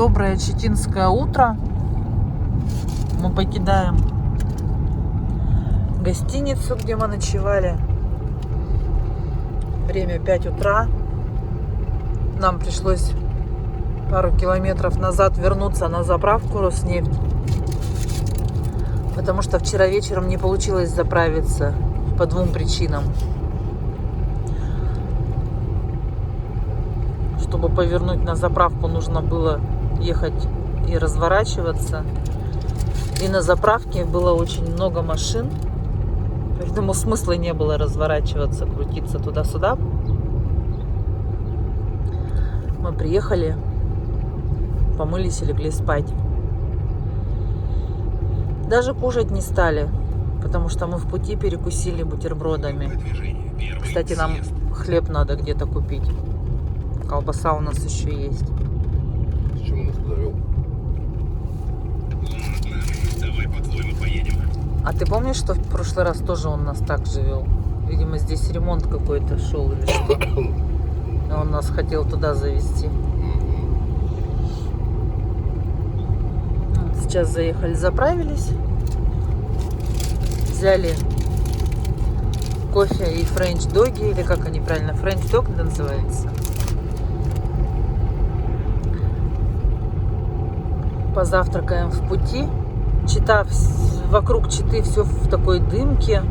Доброе читинское утро. Мы покидаем гостиницу, где мы ночевали. Время 5 утра. Нам пришлось пару километров назад вернуться на заправку Роснефть, потому что вчера вечером не получилось заправиться по двум причинам. Чтобы повернуть на заправку, нужно было ехать и разворачиваться. И на заправке было очень много машин, поэтому смысла не было разворачиваться, крутиться туда-сюда. Мы приехали, помылись и легли спать. Даже кушать не стали, потому что мы в пути перекусили бутербродами. Кстати, нам хлеб надо где-то купить. Колбаса у нас еще есть. Зачем он нас завел? Давай, по-твоему, поедем. А ты помнишь, что в прошлый раз тоже он нас так же вел? Видимо, здесь ремонт какой-то шел или что. И он нас хотел туда завести. Вот сейчас заехали, заправились. Взяли кофе и френч-доги, или как они правильно, френч-дог называется. Позавтракаем в пути. Чита, вокруг Читы все в такой дымке,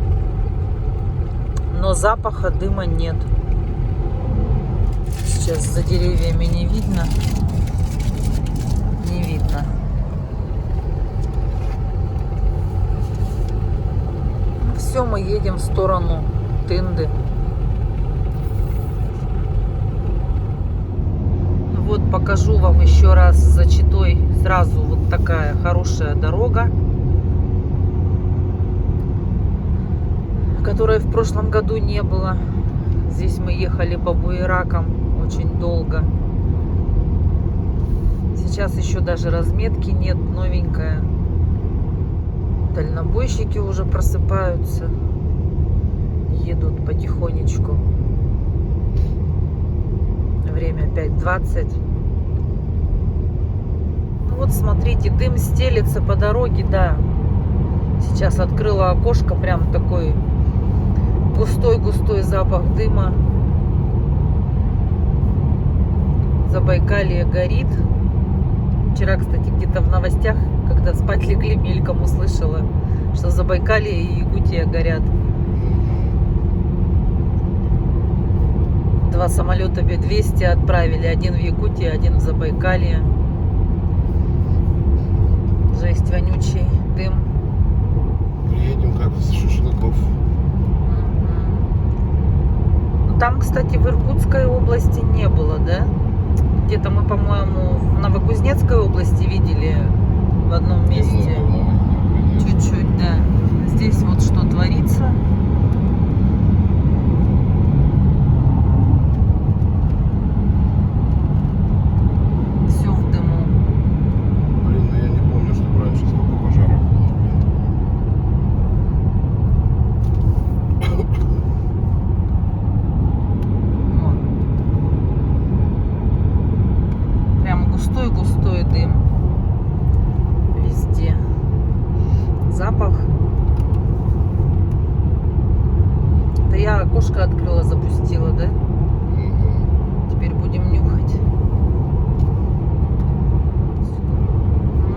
но запаха дыма нет. Сейчас за деревьями не видно. Не видно. Все, мы едем в сторону Тынды. Вот покажу вам еще раз за Читой сразу вот такая хорошая дорога, которой в прошлом году не было. Здесь мы ехали по буеракам очень долго. Сейчас еще даже разметки нет, новенькая. Дальнобойщики уже просыпаются, едут потихонечку. Время 5:20. Ну вот смотрите, дым стелется по дороге, да. Сейчас открыла окошко, прям такой густой-густой запах дыма. Забайкалье горит. Вчера, кстати, где-то в новостях, когда спать легли, мельком услышала, что Забайкалье и Якутия горят. 2 самолета Б-200 отправили. Один в Якутии, один в Забайкалье. Жесть, вонючий дым. Едем как с шашлыков. Там, кстати, в Иркутской области не было, да? Где-то мы, по-моему, в Новокузнецкой области видели в одном месте. Чуть-чуть, да. Здесь вот что творится. Все в дыму. Блин, ну я не помню, чтобы раньше сколько пожаров было, Прям густой-густой дым везде. Запах. Да я окошко открыла, запустила, да? Теперь будем нюхать.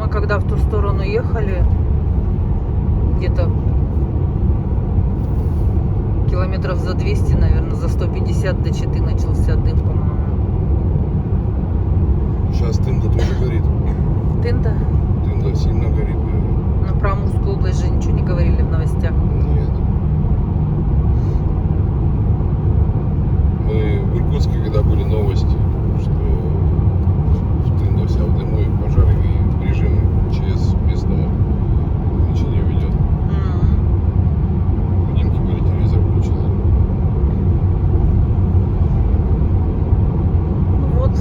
Мы когда в ту сторону ехали, где-то километров за 200, наверное, за 150 до Читы начался дым, по-моему. Сейчас Тында тоже горит. Тында? Тында сильно горит. Но про Амурскую область же ничего не говорили в новостях. Нет. Мы в Иркутске, когда были новости, что Тында вся в дыму, и пожары, и режим ЧС местного ничего не ведет. Димки были, телевизор включил. Ну вот,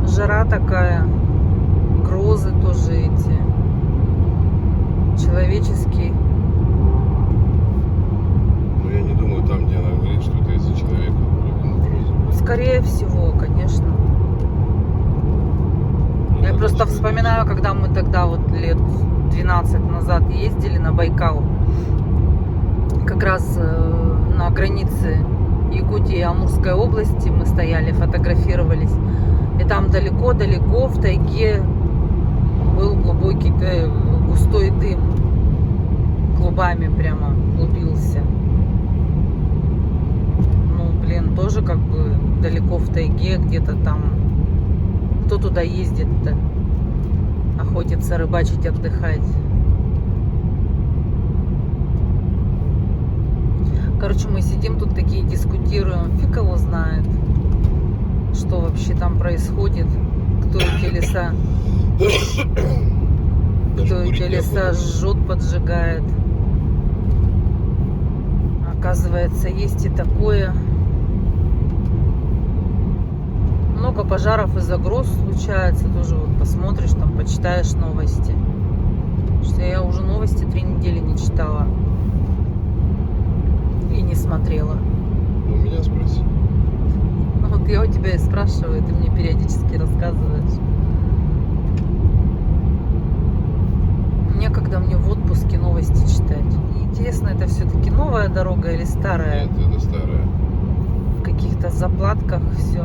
жара такая, грозы тоже эти, человеческие. Но я не думаю, там, где она говорит, что это из-за человека. Скорее всего, конечно. просто вспоминаю, когда мы тогда вот лет 12 назад ездили на Байкал. Как раз на границе Якутии и Амурской области мы стояли, фотографировались. И там далеко-далеко в тайге был глубокий, густой дым. Клубами прямо клубился. Ну, блин, тоже как бы далеко в тайге, где-то там. Кто туда ездит-то? Охотиться, рыбачить, отдыхать. Короче, мы сидим тут такие, дискутируем. Фиг его знает, что вообще там происходит. Кто эти леса, кто эти леса жжет, поджигает. Оказывается, есть и такое. Много пожаров из-за гроз случается. Тоже вот посмотришь, там почитаешь новости. Что я уже новости 3 недели не читала. И не смотрела. У меня спроси. Ну вот я у тебя и спрашиваю, ты мне периодически рассказываешь. Некогда мне в отпуске новости читать. И интересно, это все-таки новая дорога или старая? Нет, это старая. В каких-то заплатках все.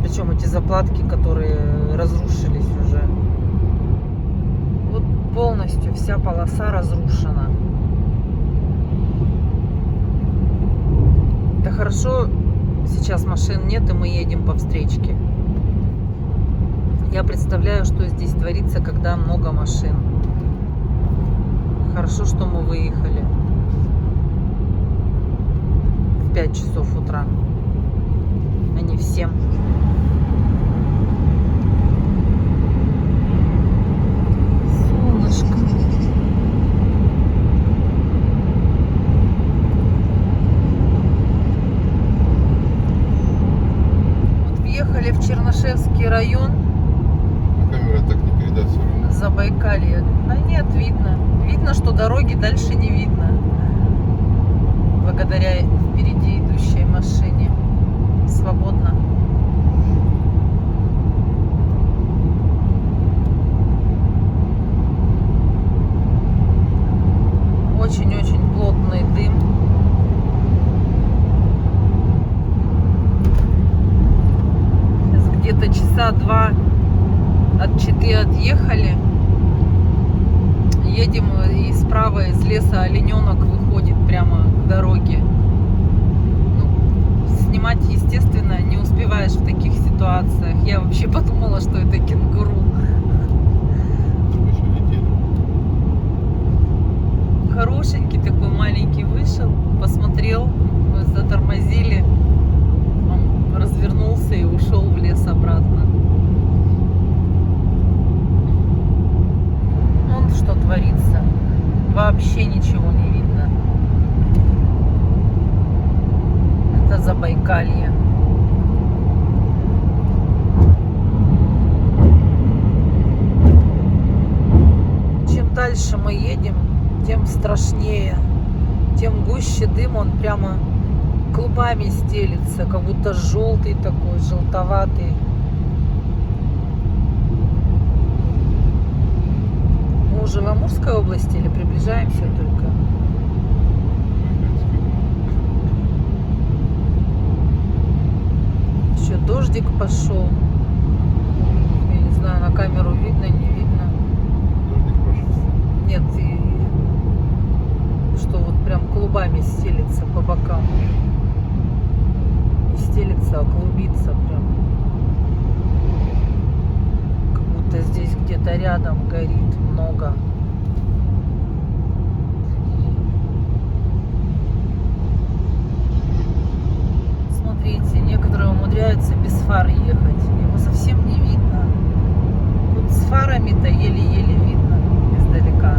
Причем эти заплатки, которые разрушились уже. Вот полностью вся полоса разрушена. Это хорошо, сейчас машин нет, и мы едем по встречке. Я представляю, что здесь творится, когда много машин. Хорошо, что мы выехали в 5 часов утра, а не в 7. Солнышко. Вот въехали в Чернышевский район. А камера так не передаст все равно. Забайкалье. А нет, видно. Видно, что дороги дальше не видно. Благодаря впереди идущей машине. Свободно. Очень-очень плотный дым. Сейчас где-то часа 2 от Читы отъехали. Едем, и справа из леса олененок выходит прямо к дороге. Ну, снимать, естественно, не успеваешь в таких ситуациях. Я вообще подумала, что это кенгуру. Мы еще летели. Хорошенький такой, маленький, вышел, посмотрел, мы затормозили. Он развернулся и ушел в лес обратно. Вон что творится. Вообще ничего не видно. Это Забайкалье. Чем дальше мы едем, тем страшнее. Тем гуще дым, он прямо клубами стелится, как будто желтый такой, желтоватый. Мы уже в Амурской области или приближаемся только? Еще дождик пошел. Я не знаю, на камеру видно, не видно. Дождик пошел. Нет, и что вот прям клубами стелится по бокам. Не стелится, а клубится прям. Как будто здесь где-то рядом горит много. Смотрите, некоторые умудряются без фар ехать. Его совсем не видно. Вот с фарами-то еле-еле видно издалека.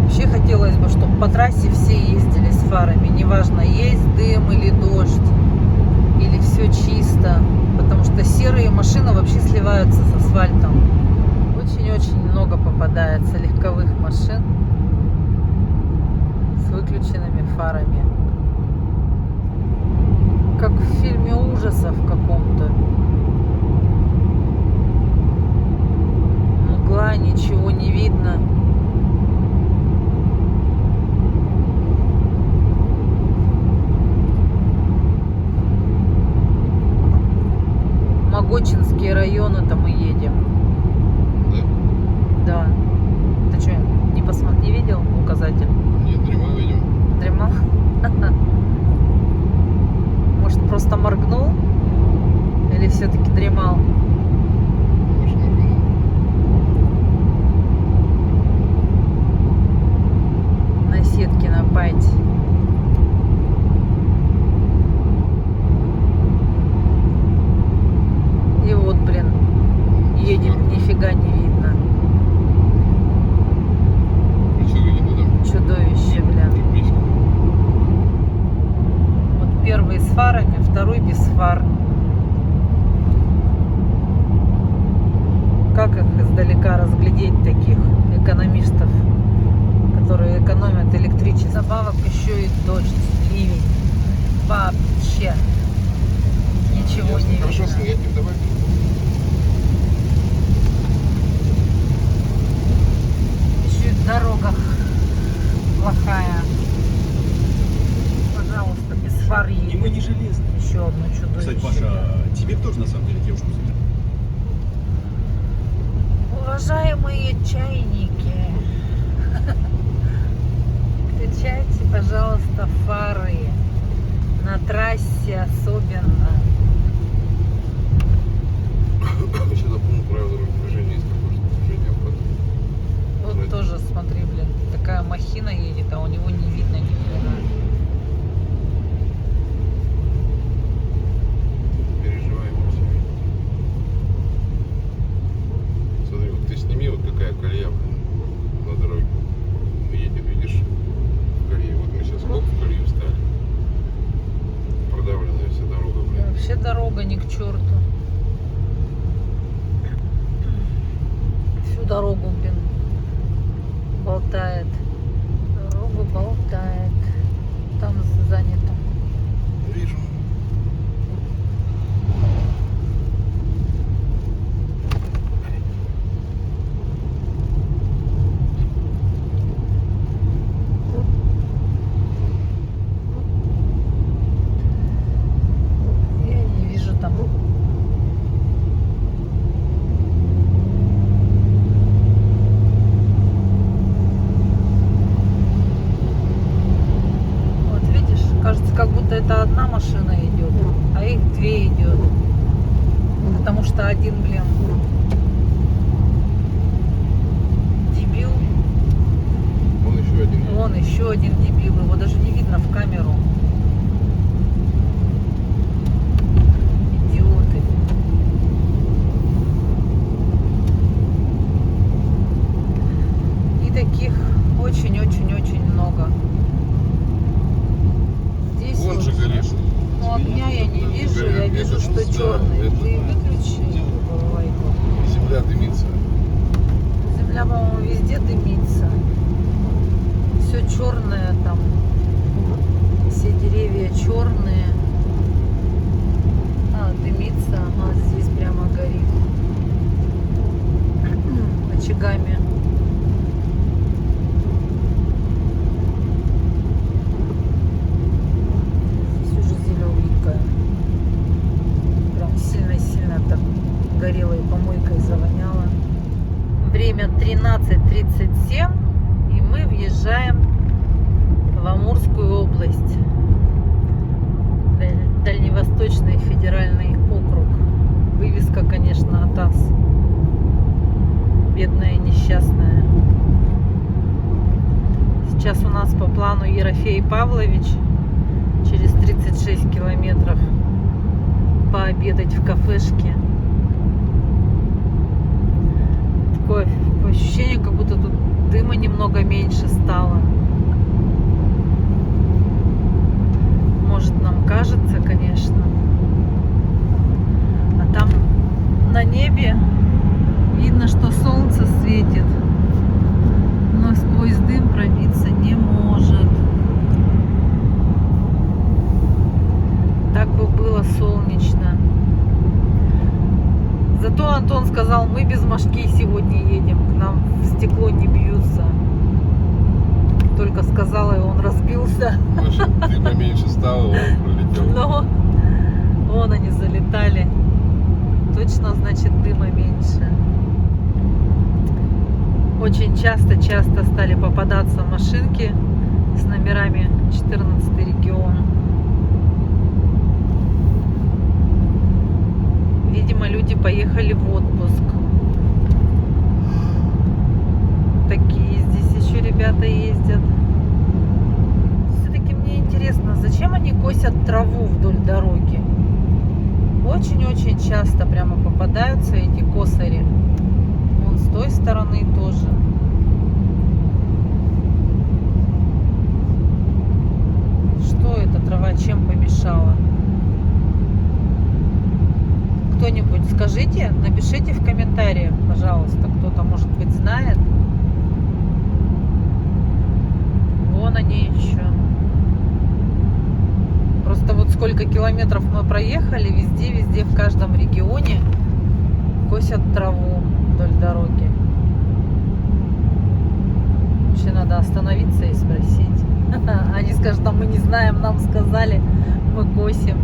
Вообще хотелось бы, чтобы по трассе все ездили с фарами. Неважно, есть дым или дождь, или все чисто. Потому что серые машины вообще сливаются с асфальтом. Очень-очень много попадается легковых машин с выключенными фарами. Как в фильме ужасов каком-то. нифига ничего не видно. Могочинские районы там мы едем. Да? Да. Ты что, не видел указатель? Нет, дремал, видимо. Дремал? Может, просто моргнул? Или все-таки дремал? Может, моргнул. На сетке на пать. И вот, блин, едем, нифига не видно. Что какие-то там Чудовище, блин. письки. Вот первый с фарами, второй без фар. Как их издалека разглядеть, таких экономистов, которые экономят электричество? Добавок еще и дождь, ливень. Вообще ничего не Хорошо, видно. снять давай. Еще и дорога плохая. Пожалуйста, без фар И мы едем. не железные. Еще одно чудовище. Кстати, Паша, тебе бы тоже на самом деле девушку взять? Уважаемые чайники, включайте, пожалуйста, фары. На трассе особенно. Сейчас запомнил правила дорожного движения, есть такое, что движение обратно. Вот Знаете. тоже, смотри, блин, такая махина едет, а у него не видно ни хрена. Переживаем все. Смотри, вот ты сними, вот какая колея, блин, на дороге. Мы едем, видишь, в колее. Вот мы сейчас сколько в колею встали. Продавленная вся дорога, блин. Вообще дорога ни к черту. Всю дорогу, блин, болтает. Дорогу болтает. Там занято. Вижу. Я не вижу там. Вот видишь, кажется, как будто это одна машина идет, а их две идет. Потому что один, блин, дебил, Вон еще один. вон еще один дебил, его даже не видно в камеру. Идиоты. И таких очень-очень-очень много. Здесь Вон вот, же горит. ну, огня я не вижу, я Горит. вижу, Это, что да, черный. это- Ты выключи балалайку. Земля дымится. Земля, по-моему, везде дымится. Все черное там. Все деревья черные. А, дымится. Ага, здесь прямо горит. Очагами. Здесь уже зелененькая. Прям сильно-сильно так горелой помойкой завоняло. Время 13:37, и мы въезжаем в Амурскую область. Дальневосточный федеральный округ. Вывеска, конечно, АТАС. Бедная, несчастная. Сейчас у нас по плану Ерофей Павлович. Через 36 километров пообедать в кафешке. Такое ощущение, как будто тут дыма немного меньше стало. Может, нам кажется, конечно. А там на небе видно, что солнце светит, но сквозь дым пробиться не может. Так бы было солнечно. Зато Антон сказал, мы без Машки сегодня едем, к нам в стекло не бьются. Только сказала, и он разбился. Значит, ты поменьше стал, он пролетел. Но вон они залетали. Точно, значит, дыма меньше. Очень часто стали попадаться машинки с номерами 14 регион. Видимо, люди поехали в отпуск. Такие здесь еще ребята ездят. Все-таки мне интересно, зачем они косят траву вдоль дороги? Очень-очень часто прямо попадаются эти косари. Вон с той стороны тоже. Что эта трава чем помешала? Кто-нибудь скажите, напишите в комментариях, пожалуйста, кто-то, может быть, знает. Вон они еще. Просто вот сколько километров мы проехали, везде, в каждом регионе косят траву вдоль дороги. Вообще надо остановиться и спросить. Они скажут, а мы не знаем, нам сказали, мы косим.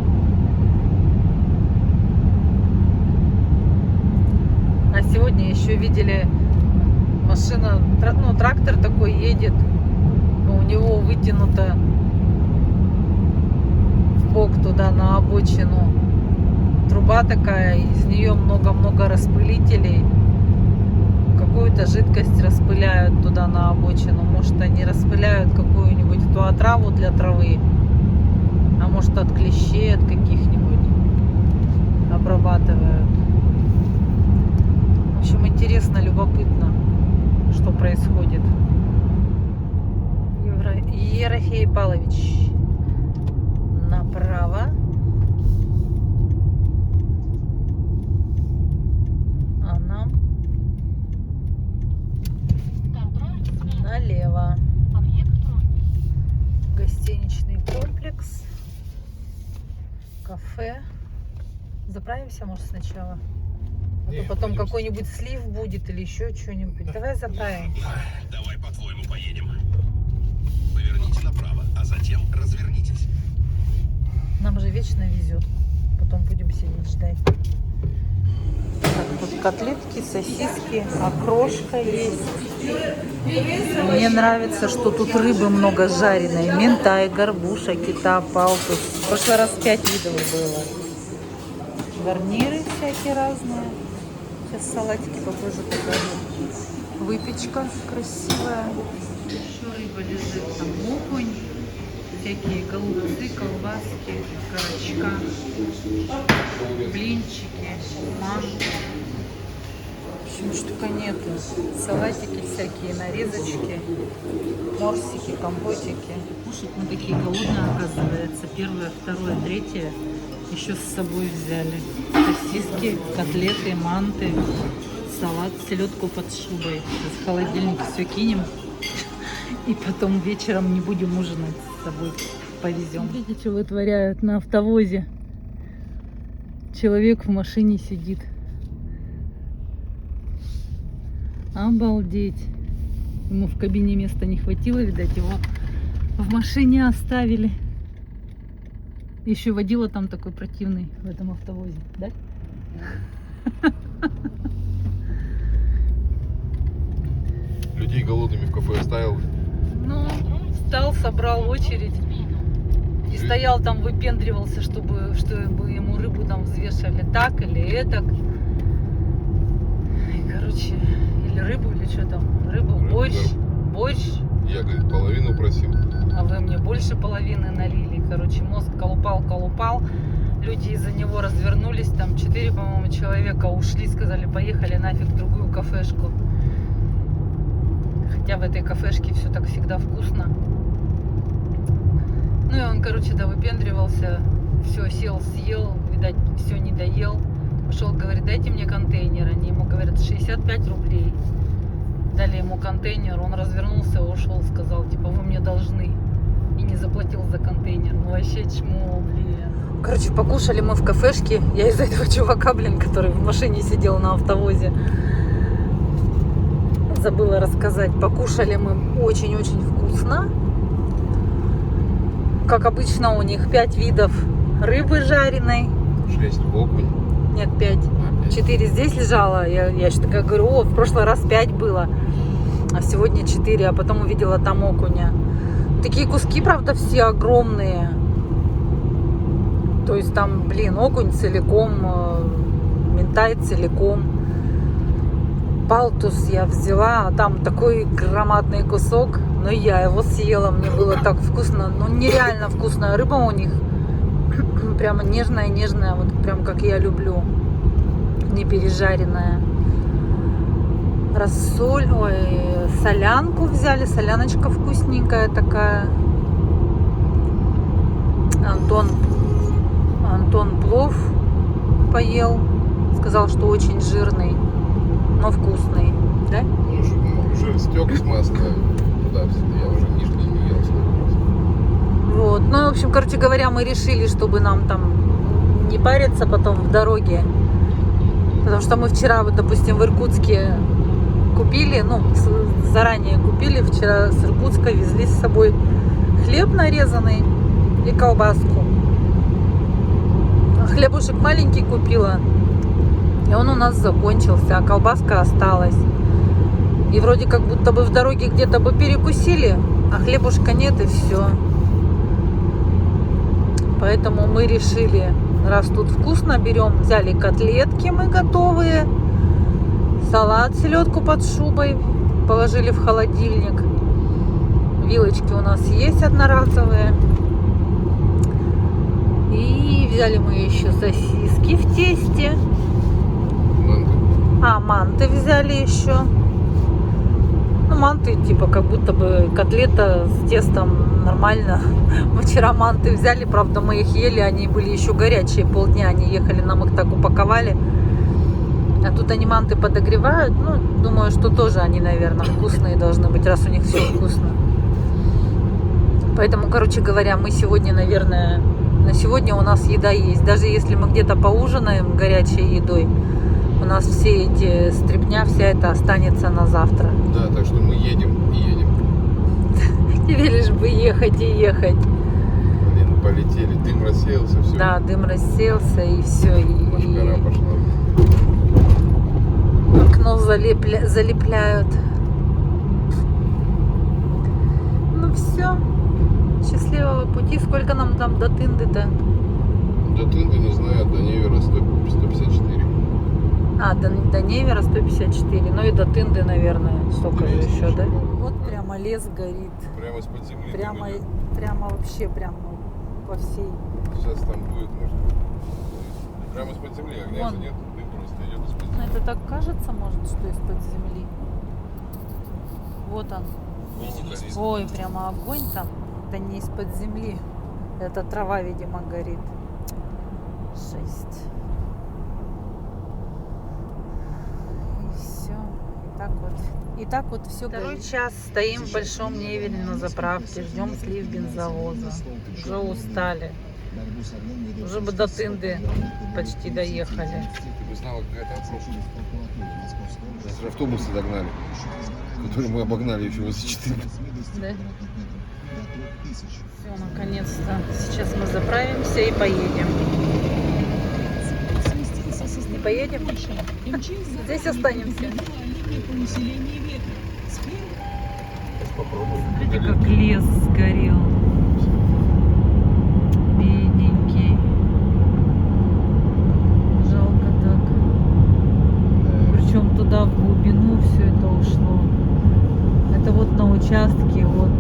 А сегодня еще видели машина, ну, трактор такой едет, у него вытянуто в бок туда на обочину труба такая, из нее много-много распылителей. Какую-то жидкость распыляют туда на обочину. Может, они распыляют какую-нибудь ту отраву для травы, а может, от клещей, от каких-нибудь обрабатывают. В общем, интересно, любопытно, что происходит. Ерофей Павлович направо, а нам налево. Гостиничный комплекс, кафе. Заправимся, может, сначала? А то потом какой-нибудь слив будет или еще что-нибудь. Давай заправим. Давай по-твоему поедем. Поверните направо, а затем развернитесь. Нам же вечно везет. Потом будем сидеть ждать. Так, тут котлетки, сосиски, окрошка есть. Мне нравится, что тут рыбы много жареной. Ментай, горбуша, кита, палтус. В прошлый раз 5 видов было. Гарниры всякие разные. Сейчас салатики попозже покажу. Выпечка красивая. Еще рыба лежит. Там окунь. Всякие голубцы, колбаски, корочка, блинчики, манго. В общем, что только нету. Салатики всякие, нарезочки, морсики, компотики. Кушать мы такие голодные, оказывается. Первое, второе, третье еще с собой взяли. Сосиски, котлеты, манты, салат, селедку под шубой. Сейчас в холодильник все кинем. И потом вечером не будем ужинать, с собой повезем. Смотрите, что вытворяют на автовозе. Человек в машине сидит. Обалдеть. Ему в кабине места не хватило, видать, его в машине оставили. Еще водила там такой противный в этом автовозе, да? Людей голодными в кафе оставил. Ну, встал, собрал очередь и стоял там, выпендривался, чтобы ему рыбу там взвешивали так или этак. И, короче, или рыбу, или что там, рыбу, борщ, да. борщ. Я, говорит, половину просил. А вы мне больше половины налили. Короче, мозг колупал. Люди из-за него развернулись, там 4, по-моему, человека ушли, сказали, поехали нафиг в другую кафешку. Хотя в этой кафешке все так всегда вкусно. Ну и он, короче, да, выпендривался. Все, сел, съел, видать, все не доел. Пошел, говорит, дайте мне контейнер. Они ему говорят, 65 рублей. Дали ему контейнер, он развернулся, ушел, сказал, типа, вы мне должны. И не заплатил за контейнер. Ну вообще чмо, блин. Короче, покушали мы в кафешке. Я из-за этого чувака, блин, который в машине сидел на автовозе, забыла рассказать. Покушали мы очень-очень вкусно. Как обычно, у них 5 видов рыбы жареной. 6 окунь. Нет, 5. 4 здесь лежало. Я еще такая говорю, о, в прошлый раз 5 было, а сегодня 4, а потом увидела там окуня. Такие куски, правда, все огромные. То есть там, блин, окунь целиком, минтай целиком. Палтус я взяла, а там такой громадный кусок. Но я его съела, мне было так вкусно. Ну, нереально вкусная рыба у них. Прямо нежная-нежная, вот прям как я люблю. Не пережаренная. Рассоль, ой, солянку взяли. Соляночка вкусненькая такая. Антон плов поел. Сказал, что очень жирный, но вкусный. Да? Ну, жир стек с масла. Да, я уже нижний не ел. Вот. Ну, в общем, короче говоря, мы решили, чтобы нам там не париться потом в дороге. Потому что мы вчера, вот, допустим, в Иркутске купили, ну, заранее купили, вчера с Иркутска везли с собой хлеб нарезанный и колбаску. Хлебушек маленький купила, и он у нас закончился, а колбаска осталась. И вроде как будто бы в дороге где-то бы перекусили, а хлебушка нет, и все. Поэтому мы решили, раз тут вкусно, берем, взяли котлетки мы готовые, салат, селедку под шубой, положили в холодильник. Вилочки у нас есть одноразовые. И взяли мы еще сосиски в тесте. Манты взяли еще. Ну, манты, типа, как будто бы котлета с тестом нормально. Мы вчера манты взяли, правда, мы их ели, они были еще горячие, полдня они ехали, нам их так упаковали. А тут они манты подогревают. Ну, думаю, что тоже они, наверное, вкусные должны быть, раз у них все вкусно. Поэтому, короче говоря, мы сегодня, наверное, на сегодня у нас еда есть. Даже если мы где-то поужинаем горячей едой, у нас все эти стряпня, вся это останется на завтра. Да, так что мы едем и едем. Тебе лишь бы ехать и ехать. Блин, полетели, дым рассеялся, все. Да, дым рассеялся и все. Машкара пошла. Окно залепляют. Ну все. Счастливого пути. Сколько нам там до Тынды-то? До Тынды, не знаю, до Невера 154. А, до Невера 154. Ну и до Тынды, наверное, столько же 200 еще, да? еще. Вот прямо лес горит. Прямо из-под земли. Прямо, дым идет. прямо вообще, прямо по всей. Сейчас там будет, может. Прямо из-под земли, огня Вон. же нет, дым просто идет из-под Ну, земли. это так кажется, может, что из-под земли. Вот он. Горит. Ой, прямо огонь там. Это не из-под земли. Это трава, видимо, горит. Жесть. И все. И так вот все. Второй час стоим в Большом Невере на заправке. Ждем слив бензовоза. Уже устали. Уже бы до Тынды почти доехали. Ты бы знала, какая это опрошка. Нас же автобусы догнали, которые мы обогнали еще возле 4. Да? Все, наконец-то. Сейчас мы заправимся и поедем. Не поедем? Здесь останемся. Сейчас попробуем. Смотрите, как лес сгорел. Бедненький. Жалко так. Причем туда в глубину все это ушло. Это вот на участке от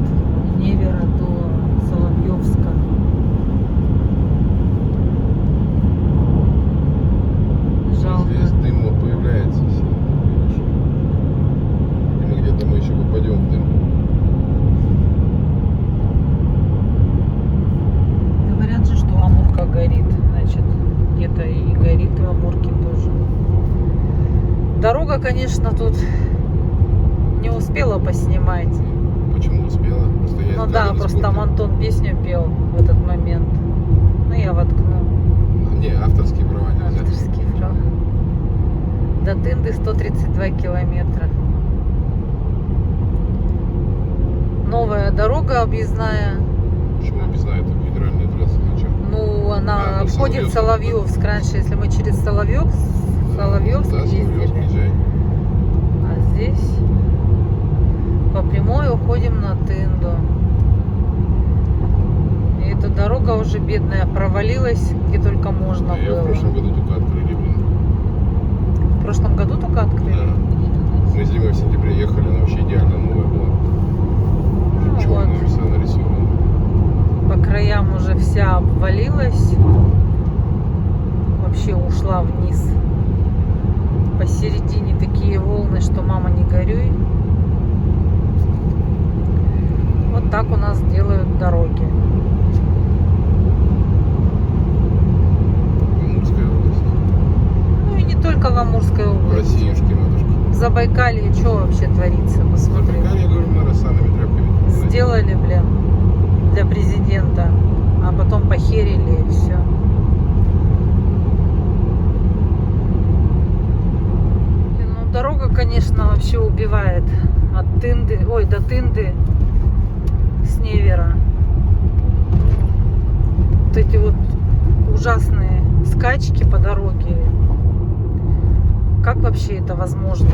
Невера до Соловьевска. Жалко. Здесь дым вот появляется. Видишь? Видимо, где-то мы еще попадем в дым. Говорят же, что Амурка горит. Значит, где-то и горит в Амурке тоже. Дорога, конечно, тут не успела поснимать. Почему успела? Просто я Ну искал да, на просто скорке. там Антон песню пел в этот момент. Ну, я воткну. До Тынды 132 километра. Новая дорога объездная. Почему объездная? Это федеральная трасса. Зачем? Ну, она обходит Соловьевск. Раньше, если мы через Соловьевск Да, Соловьевск, ездили. езжай. А здесь по прямой уходим на Тынду. И эта дорога уже бедная провалилась, где только можно Ее в было. прошлом году только открыли, блин. В прошлом году только открыли? Да. Мы зимой в сентябре ехали, она вообще идеально новая была. Ну, Черная вот. вся нарисована. По краям уже вся обвалилась. Вообще ушла вниз. Посередине такие волны, что мама не горюй. Вот так у нас делают дороги. Амурская область. Ну и не только в Амурской области. Россиюшки, матушки. В Забайкалье что вообще творится? Посмотри. Я говорю, надо санными тряпками. Сделали, блин, для президента, а потом похерили и все. Ну, дорога, конечно, вообще убивает. От Тынды, ой, до Тынды с Невера. Вот эти вот ужасные скачки по дороге. Как вообще это возможно?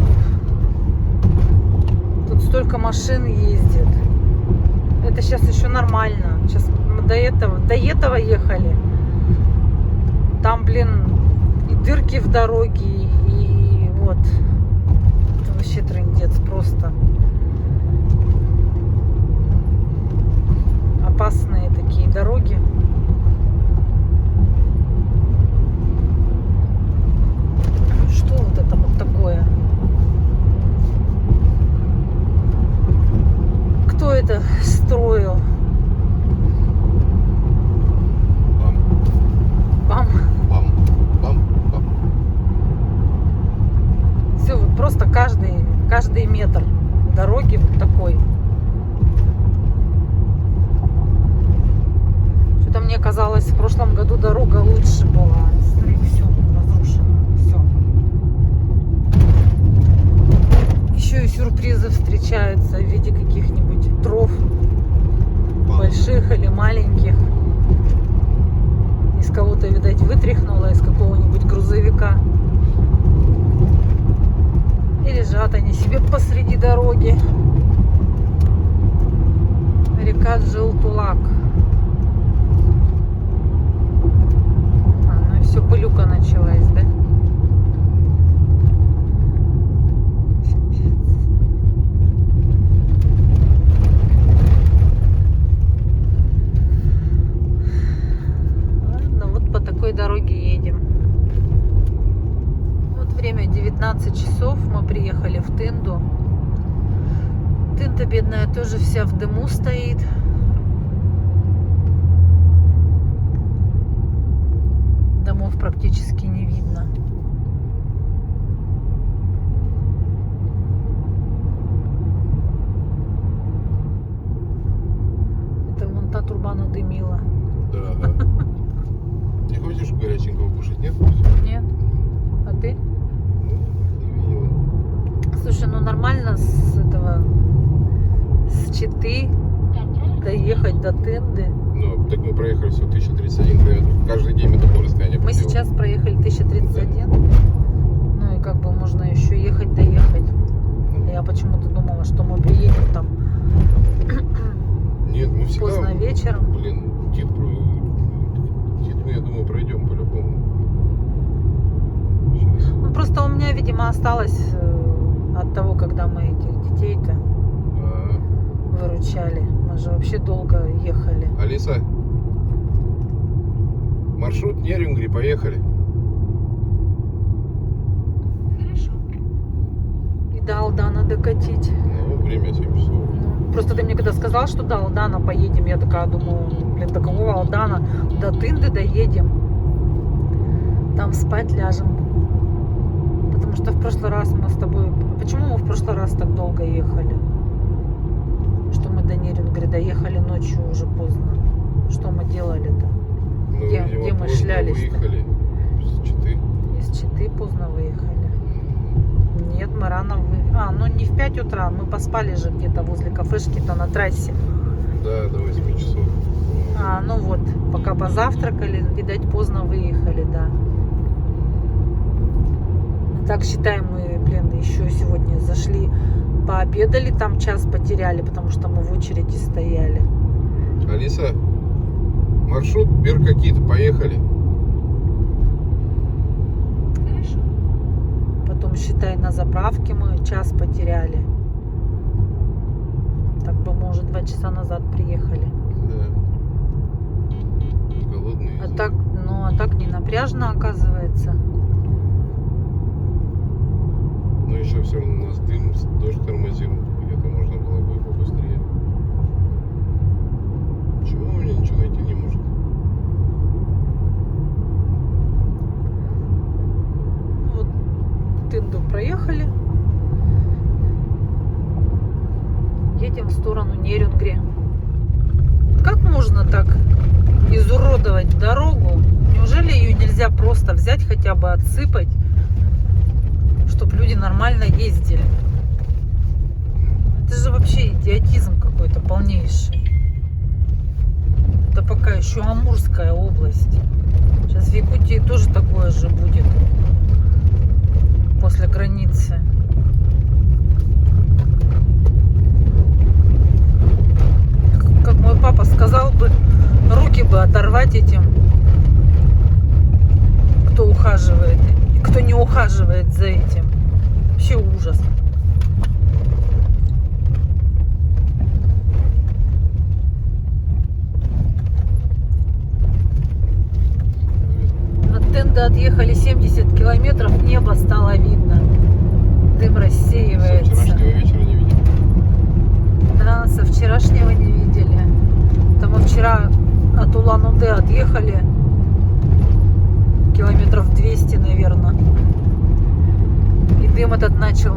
Тут столько машин ездит. Это сейчас еще нормально. Сейчас мы до этого ехали. Там, блин, и дырки в дороге, и вот. Это вообще трындец просто. Опасные такие дороги. Что вот это вот такое? Кто это строил? Бам, Бам. бам, бам, бам. Все, вот просто каждый метр дороги вот такой. Что-то мне казалось, в прошлом году дорога лучше была. Смотри, все разрушено. Все. Еще и сюрпризы встречаются в виде каких-нибудь дров. Бам. Больших или маленьких. Из кого-то, видать, вытряхнуло, из какого-нибудь грузовика. И лежат они себе посреди дороги. Река Желтулак. Ну и все, пылюка началась, да? Ладно, вот по такой дороге едем. Вот время 19 часов, мы приехали в Тынду. Тында бедная тоже вся в дыму стоит. Домов практически не видно. Это вон та труба надымила. Да, да. Не хочешь горяченького кушать, нет? Нет? А ты? Ну, не видела. Слушай, ну нормально с этого, с Читы доехать до Тынды. Ну, так мы проехали всего 1031 километров. Каждый день мы такое расстояние Мы проделали. сейчас проехали 1031. Ну и как бы можно еще ехать, доехать. Я почему-то думала, что мы приедем там Нет, мы всегда... поздно вечером. Блин, Тит, мы, я думаю, пройдем по-любому. Сейчас. Ну просто у меня, видимо, осталось от того, когда мы этих детей-то выручали. Мы же вообще долго ехали. Алиса, маршрут Нерюнгри, поехали. И до Алдана докатить. Ну, время 7 часов. Ну, просто ты мне когда сказал, что до Алдана поедем, я такая думаю, блин, до какого Алдана? До Тынды доедем. Там спать ляжем. Потому что в прошлый раз мы с тобой... Почему мы в прошлый раз так долго ехали? Что мы до Нерюнгри доехали ночью уже поздно. Что мы делали-то? Ну, Где видимо, мы поздно шлялись-то? выехали с Читы. Из Читы поздно выехали. но не в 5 утра. Мы поспали же где-то возле кафешки-то на трассе. Да, до 8 часов. Ну вот, пока позавтракали, видать, поздно выехали, да. Так считаем, мы, еще сегодня зашли, пообедали, там час потеряли, потому что мы в очереди стояли. Алиса, маршрут Беркакит, поехали. Хорошо. Потом, считай, на заправке мы час потеряли. Так бы мы уже 2 часа назад приехали. Да. Голодные. А так не напряжно, оказывается. Но еще все равно у нас дым, дождь тормозил. Где-то можно было бы побыстрее. Почему у меня ничего найти не может? Вот Тынду проехали. Едем в сторону Нерюнгри. Как можно так изуродовать дорогу? Неужели ее нельзя просто взять, хотя бы отсыпать, чтобы люди нормально ездили? Это же вообще идиотизм какой-то полнейший. Это пока еще Амурская область. Сейчас в Якутии тоже такое же будет. После границы. Как мой папа сказал бы, руки бы оторвать этим, кто ухаживает, кто не ухаживает за этим. Вообще ужас. От Тенда отъехали 70 километров, небо стало видно. Дым Со рассеивается. вчерашнего вечера не видел. Да, со вчерашнего не видели. Там мы вчера от Улан-Удэ отъехали километров 200, наверное. И дым этот начал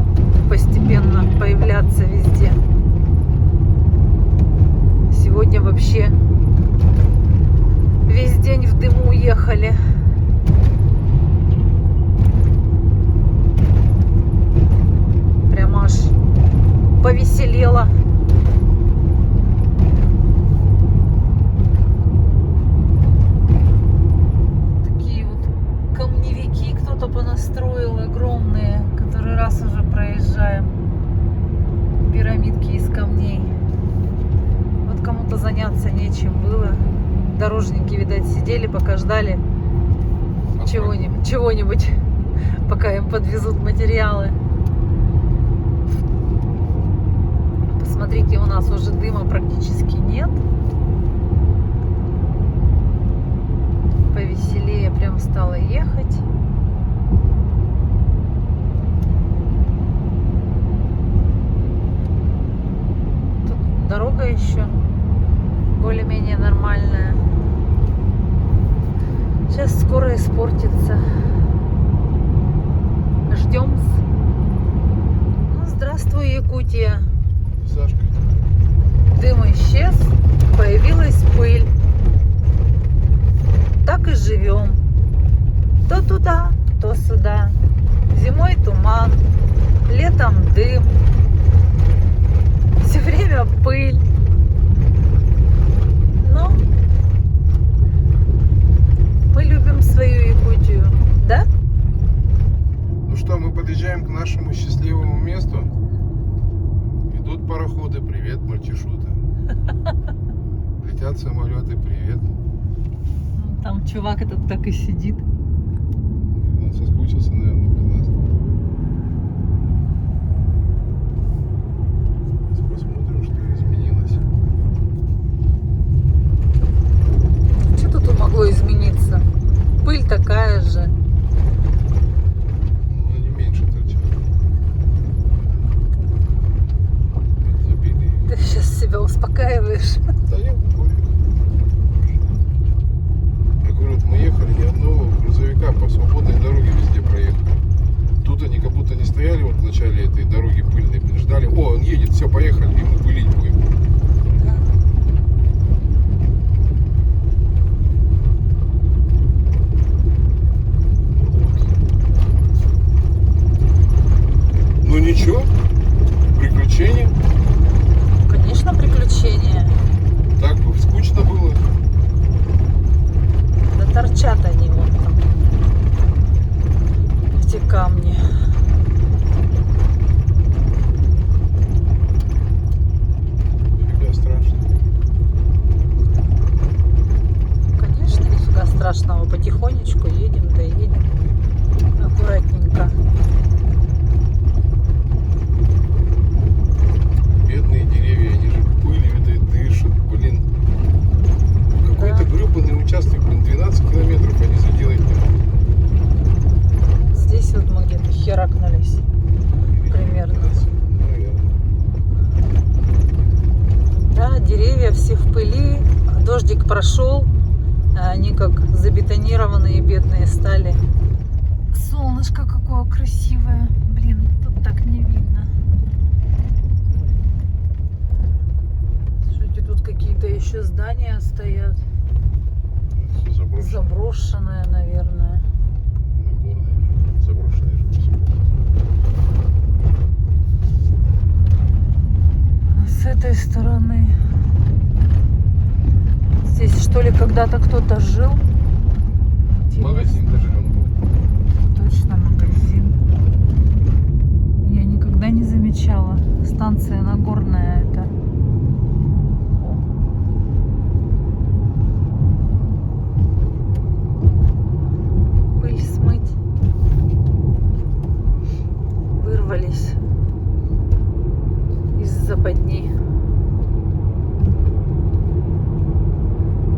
постепенно появляться везде. Сегодня вообще весь день в дыму уехали. Прям аж повеселело. Такие вот камневики кто-то понастроил огромные, который раз уже проезжаем. Пирамидки из камней. Вот кому-то заняться нечем было. Дорожники, видать, сидели, пока ждали чего-нибудь, пока им подвезут материалы. Посмотрите, у нас уже дыма практически нет. Повеселее прям стало ехать. Тут дорога еще более-менее нормальная. Сейчас скоро испортится. Ждем. Ну, здравствуй, Якутия. Сашка. Дым исчез, появилась пыль. Так и живем. То туда, то сюда. Зимой туман, летом дым. Все время пыль. Но мы любим свою Якутию, да? Ну что, мы подъезжаем к нашему счастливому месту. Идут пароходы, привет, маршруты. Летят самолеты, привет. Там чувак этот так и сидит. Он соскучился, наверное, без нас. Сейчас посмотрим, что изменилось. Что тут могло измениться? Пыль такая же. Ну, не меньше торчат. Забили. Ты сейчас себя успокаиваешь. Да я пофиг. Я говорю, вот мы ехали, ни одного грузовика по свободной дороге везде проехали. Тут они как будто не стояли вот в начале этой дороги пыльной, ждали, о, он едет, все, поехали, и мы пылить будем. Ну ничего, забетонированные бедные стали. Солнышко какое красивое. Блин, тут так не видно. Слушайте, тут какие-то еще здания стоят. Заброшенные. Заброшенные, наверное. Нагорные. Заброшенные же. С этой стороны. Здесь что ли когда-то кто-то жил? Магазин даже он был. Точно магазин. Я никогда не замечала. Станция Нагорная это. Пыль смыть. Вырвались из западни.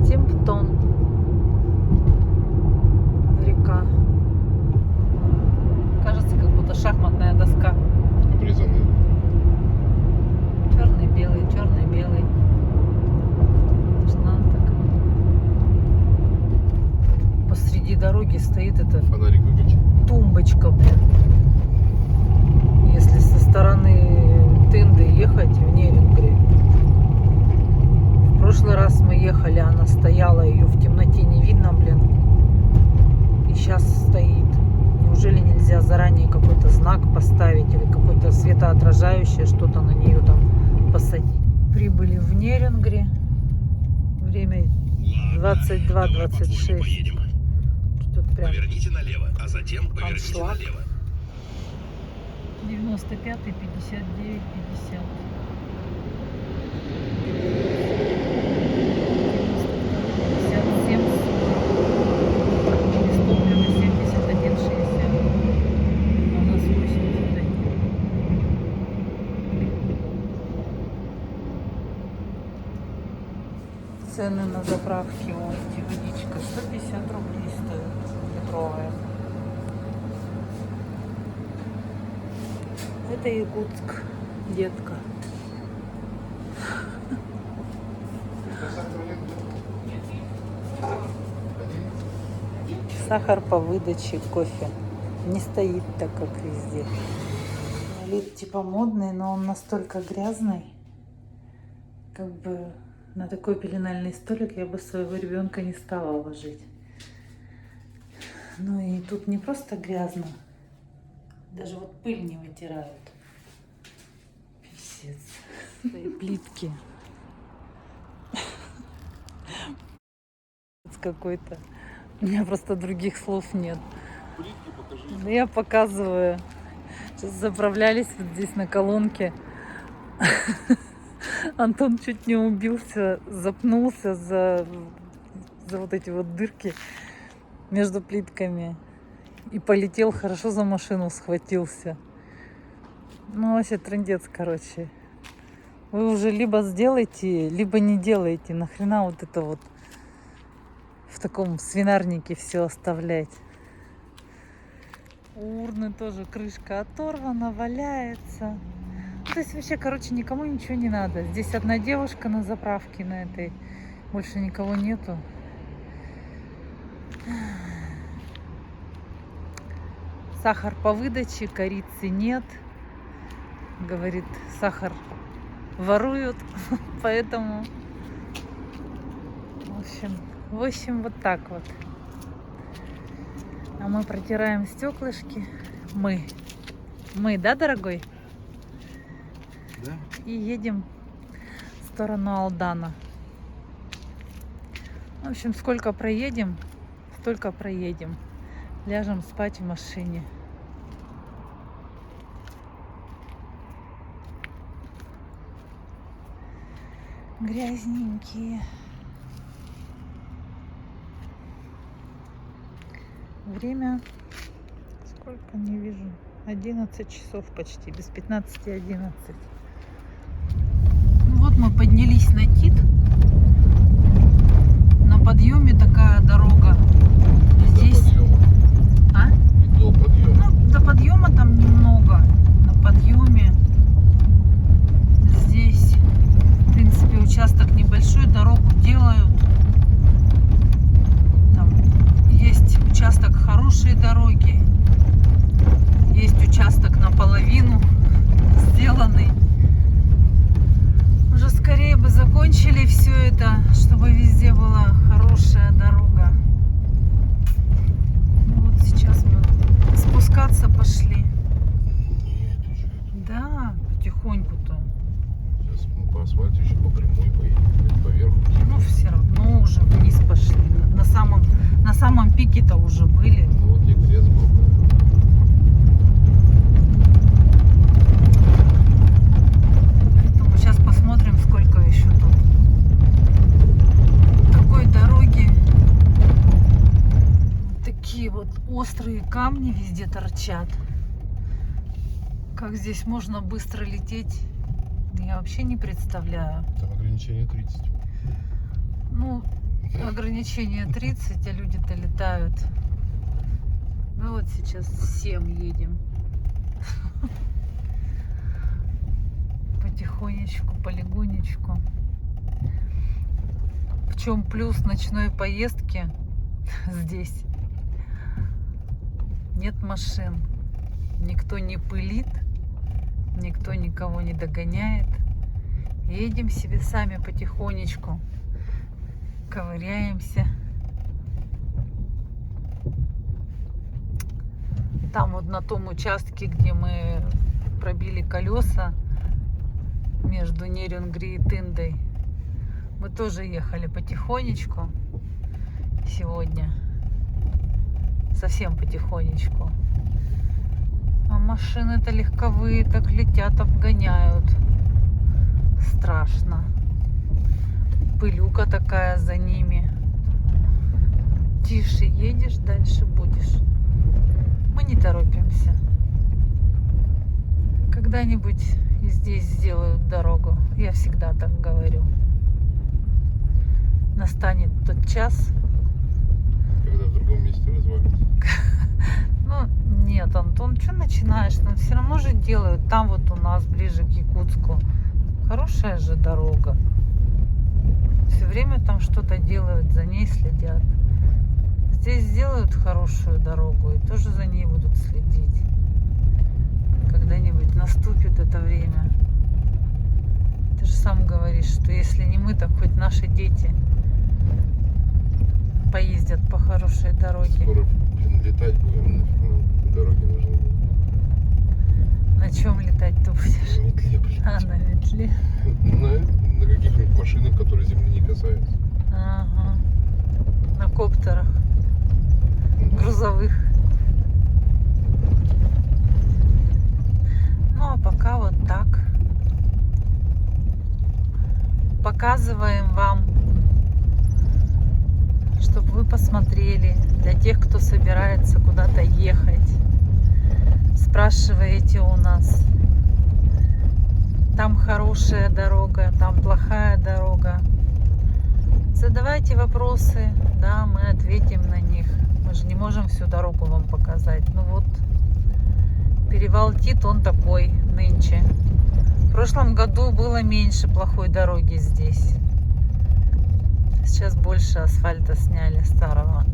Тимптон. Река. Кажется, как будто шахматная доска. Обрезанные. Черный-белый, черный-белый. Точно так. Посреди дороги стоит эта Фонарик выключи. тумбочка, блин. Если со стороны Тынды ехать в Нерингре. В прошлый раз мы ехали, она стояла, ее в темноте не видно, блин. И сейчас стоит. Неужели нельзя заранее какой-то знак поставить или какое-то светоотражающее что-то на нее там посадить? Прибыли в Нерингре. Время 22:26. Поедем. Тут прям Поверните налево, а затем поверните Аншлаг. налево. 95-й, 59, 50. 57, 71, 60. У нас 81. Цены на заправке. Ой, водичка 150 рублей стоит литровая. Это Якутск, детка. Сахар по выдаче кофе. Не стоит так, как везде. Лид типа модный, но он настолько грязный. Как бы на такой пеленальный столик я бы своего ребенка не стала ложить. Ну и тут не просто грязно. Даже вот пыль не вытирают. Писец. И плитки. Какой-то. У меня просто других слов нет. Плитки покажи. Да я показываю. Сейчас заправлялись вот здесь на колонке. Антон чуть не убился, запнулся за вот эти вот дырки между плитками. И полетел, хорошо за машину схватился. Ну, вообще трындец, короче. Вы уже либо сделаете, либо не делаете. Нахрена вот это вот в таком свинарнике все оставлять. У урны тоже крышка оторвана, валяется. То есть вообще, короче, никому ничего не надо. Здесь одна девушка на заправке на этой. Больше никого нету. Сахар по выдаче, корицы нет. Говорит, сахар воруют, поэтому, в общем, вот так вот. А мы протираем стеклышки. Мы, да, дорогой? Да? И едем в сторону Алдана. В общем, сколько проедем, столько проедем. Ляжем спать в машине. Грязненькие. Время сколько, не вижу. 11 часов почти, без 15:11. Ну вот мы поднялись на Тит. На подъеме такая дорога. Здесь... А? До подъема. Ну, до подъема там немного. На подъеме. Здесь, в принципе, участок небольшой, дорогу делают. Там острые камни везде торчат. Как здесь можно быстро лететь, я вообще не представляю. Там ограничение 30. Ну, ограничение 30, а люди-то летают. Мы вот сейчас всем едем. Потихонечку, полегонечку. В чем плюс ночной поездки здесь? Нет машин. Никто не пылит, никто никого не догоняет. Едем себе сами потихонечку. Ковыряемся. Там вот на том участке, где мы пробили колеса между Нерюнгри и Тындой, мы тоже ехали потихонечку сегодня. Совсем потихонечку. А машины-то легковые так летят, обгоняют. Страшно. Пылюка такая за ними. Тише едешь, дальше будешь. Мы не торопимся. Когда-нибудь и здесь сделают дорогу. Я всегда так говорю. Настанет тот час. Когда в другом месте развалится. Ну, нет, Антон, что начинаешь? Но все равно же делают. Там вот у нас, ближе к Якутску, хорошая же дорога. Все время там что-то делают, за ней следят. Здесь сделают хорошую дорогу и тоже за ней будут следить. Когда-нибудь наступит это время. Ты же сам говоришь, что если не мы, так хоть наши дети поездят по хорошей дороге. Скоро летать будем, нафиг дороги нужны. На чем летать ты будешь? На метле, блин. А, на метле. На каких-нибудь машинах, которые земли не касаются. Ага. На коптерах. Грузовых. Ну, а пока вот так. Показываем вам, чтобы вы посмотрели. Для тех, кто собирается куда-то ехать. Спрашиваете у нас. Там хорошая дорога, там плохая дорога. Задавайте вопросы, да, мы ответим на них. Мы же не можем всю дорогу вам показать. Ну вот, перевал Тит, он такой нынче. В прошлом году было меньше плохой дороги здесь. Сейчас больше асфальта сняли старого.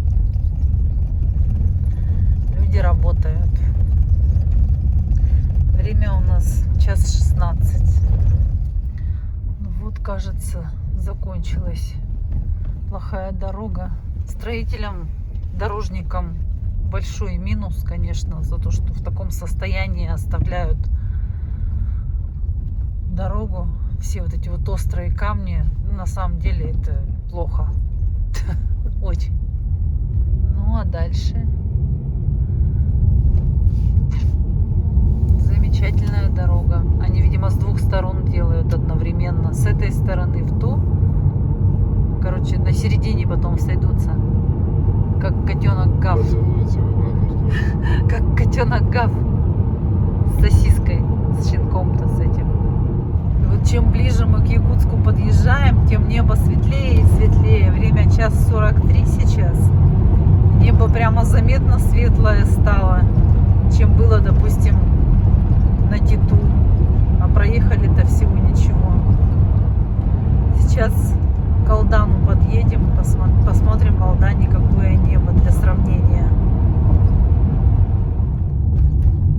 Люди работают. Время у нас 1:16. Ну вот, кажется, закончилась плохая дорога. Строителям, дорожникам большой минус, конечно, за то, что в таком состоянии оставляют дорогу. Все вот эти вот острые камни, на самом деле это плохо. Очень. Ну а дальше замечательная дорога. Они, видимо, с двух сторон делают одновременно. С этой стороны в ту. Короче, на середине потом сойдутся. Как котенок Гав. Поцелуются в обратную сторону. Как котенок Гав. С сосиской. С щенком-то с этим. И вот чем ближе мы к Якутску подъезжаем, тем небо светлее и светлее. Время 1:43 сейчас. Небо прямо заметно светлое стало, чем было, допустим, на Титу. А проехали-то всего ничего. Сейчас к Алдану подъедем, посмотрим в Алдане, какое небо для сравнения.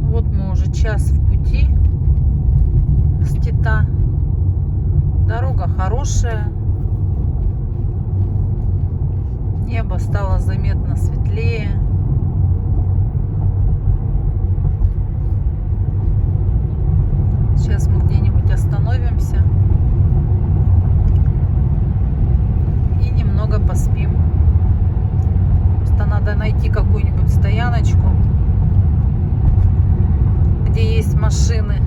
Вот мы уже час в пути с Тита. Дорога хорошая. Небо стало заметно светлее. Сейчас мы где-нибудь остановимся и немного поспим. Просто надо найти какую-нибудь стояночку, где есть машины,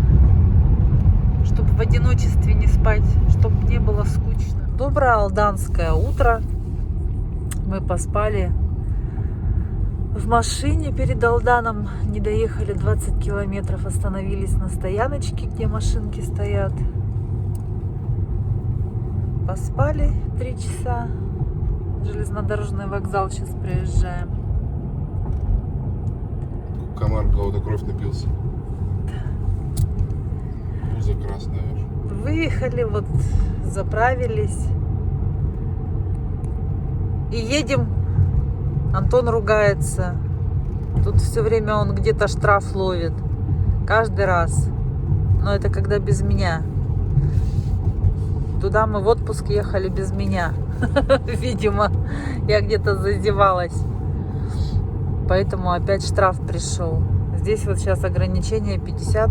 чтобы в одиночестве не спать, чтобы не было скучно. Доброе алданское утро. Мы поспали В машине перед Алданом не доехали 20 километров, остановились на стояночке, где машинки стоят. Поспали 3 часа. Железнодорожный вокзал, сейчас приезжаем. Комар кого-то кровь напился. Пузо красное аж. Выехали, вот заправились. И едем. Антон ругается. Тут все время он где-то штраф ловит. Каждый раз. Но это когда без меня. Туда мы в отпуск ехали без меня. Видимо, я где-то зазевалась. Поэтому опять штраф пришел. Здесь вот сейчас ограничение 50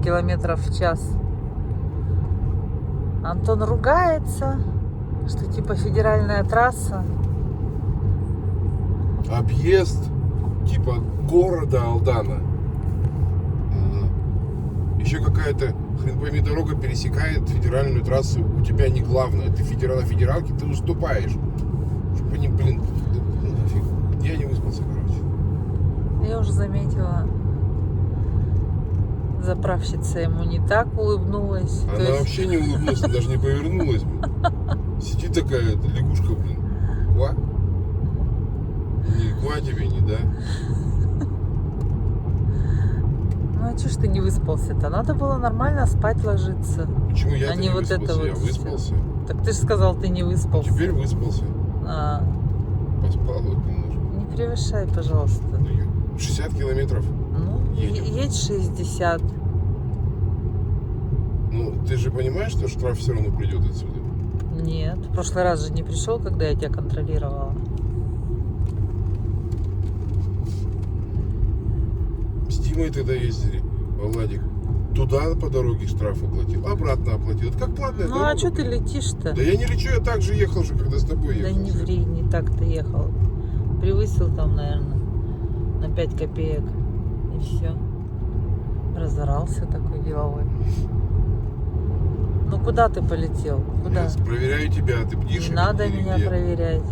километров в час. Антон ругается, что типа федеральная трасса. Объезд типа города Алдана. Еще какая-то, хрен пойми, дорога пересекает федеральную трассу. У тебя не главное. Ты на федералке ты уступаешь. Чтобы они, блин, нафиг. Я не выспался, короче. Я уже заметила. Заправщица ему не так улыбнулась. Она вообще не улыбнулась, она даже не повернулась. Сидит такая лягушка, блин. Ква? Не ква тебе, не да? Ну а что ж ты не выспался-то? Надо было нормально спать ложиться. Почему я не не вот выспался? это вот Я всё. выспался. Так ты же сказал, ты не выспался. Теперь выспался. А, Поспал вот немножко. не превышай, пожалуйста. 60 километров. Ну, Едем. едь 60. Ну, ты же понимаешь, что штраф все равно придет отсюда? Нет, в прошлый раз же не пришел, когда я тебя контролировала. С Димой тогда ездили, Владик. Туда по дороге штраф оплатил, обратно оплатил. Это как платная Ну дорога. а что ты летишь-то? Да я не лечу, я так же ехал же, когда с тобой Да ехал. не ври, не так ты ехал. Превысил там, наверное, на 5 копеек. И все. Разорался такой деловой. Ну куда ты полетел? Куда? Я проверяю тебя, ты бдишь. Не надо меня проверять.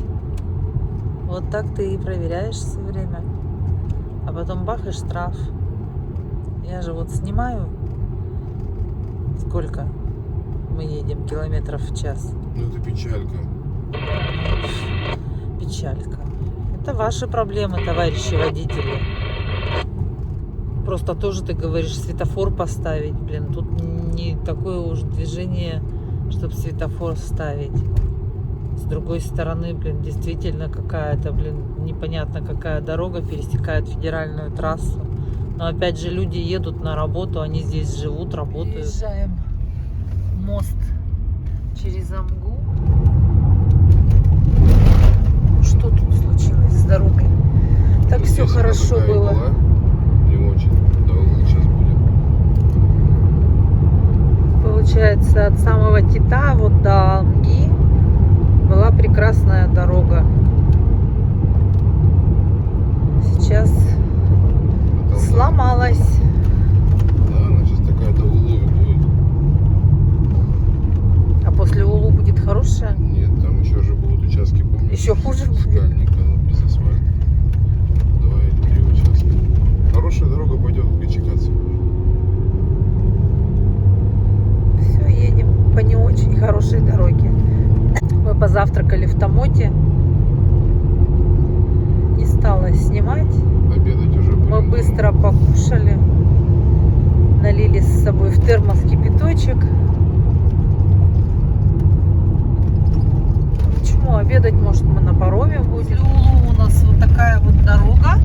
Вот так ты и проверяешь все время. А потом бах и штраф. Я же вот снимаю. Сколько мы едем километров в час? Ну это печалька. Печалька. Это ваши проблемы, товарищи водители. Просто тоже ты говоришь, светофор поставить. Блин, тут не такое уж движение, чтобы светофор ставить. С другой стороны, блин, действительно какая-то, блин, непонятно какая дорога пересекает федеральную трассу. Но опять же люди едут на работу, они здесь живут, работают. Приезжаем мост через Амгу. Что тут случилось с дорогой? Так все Здесь хорошо она такая было. была, не очень. Долго сейчас будет. Получается, от самого Кита вот до Амги была прекрасная дорога. Сейчас сломалась. Да, она сейчас такая до Улуви будет. А после Улу будет хорошая? Нет, там еще же будут участки, помнишь? Еще хуже будет? Скальника, ну, без асфальта. 2 или 3 участка. Хорошая дорога пойдет к Чикаце. Все, едем по не очень хорошей дороге. Мы позавтракали в Тамоте. Не стала снимать. Обедать уже будем. Мы быстро покушали. Налили с собой в термос кипяточек. Почему? Обедать, может, мы на пароме будем. Улу у нас вот такая вот дорога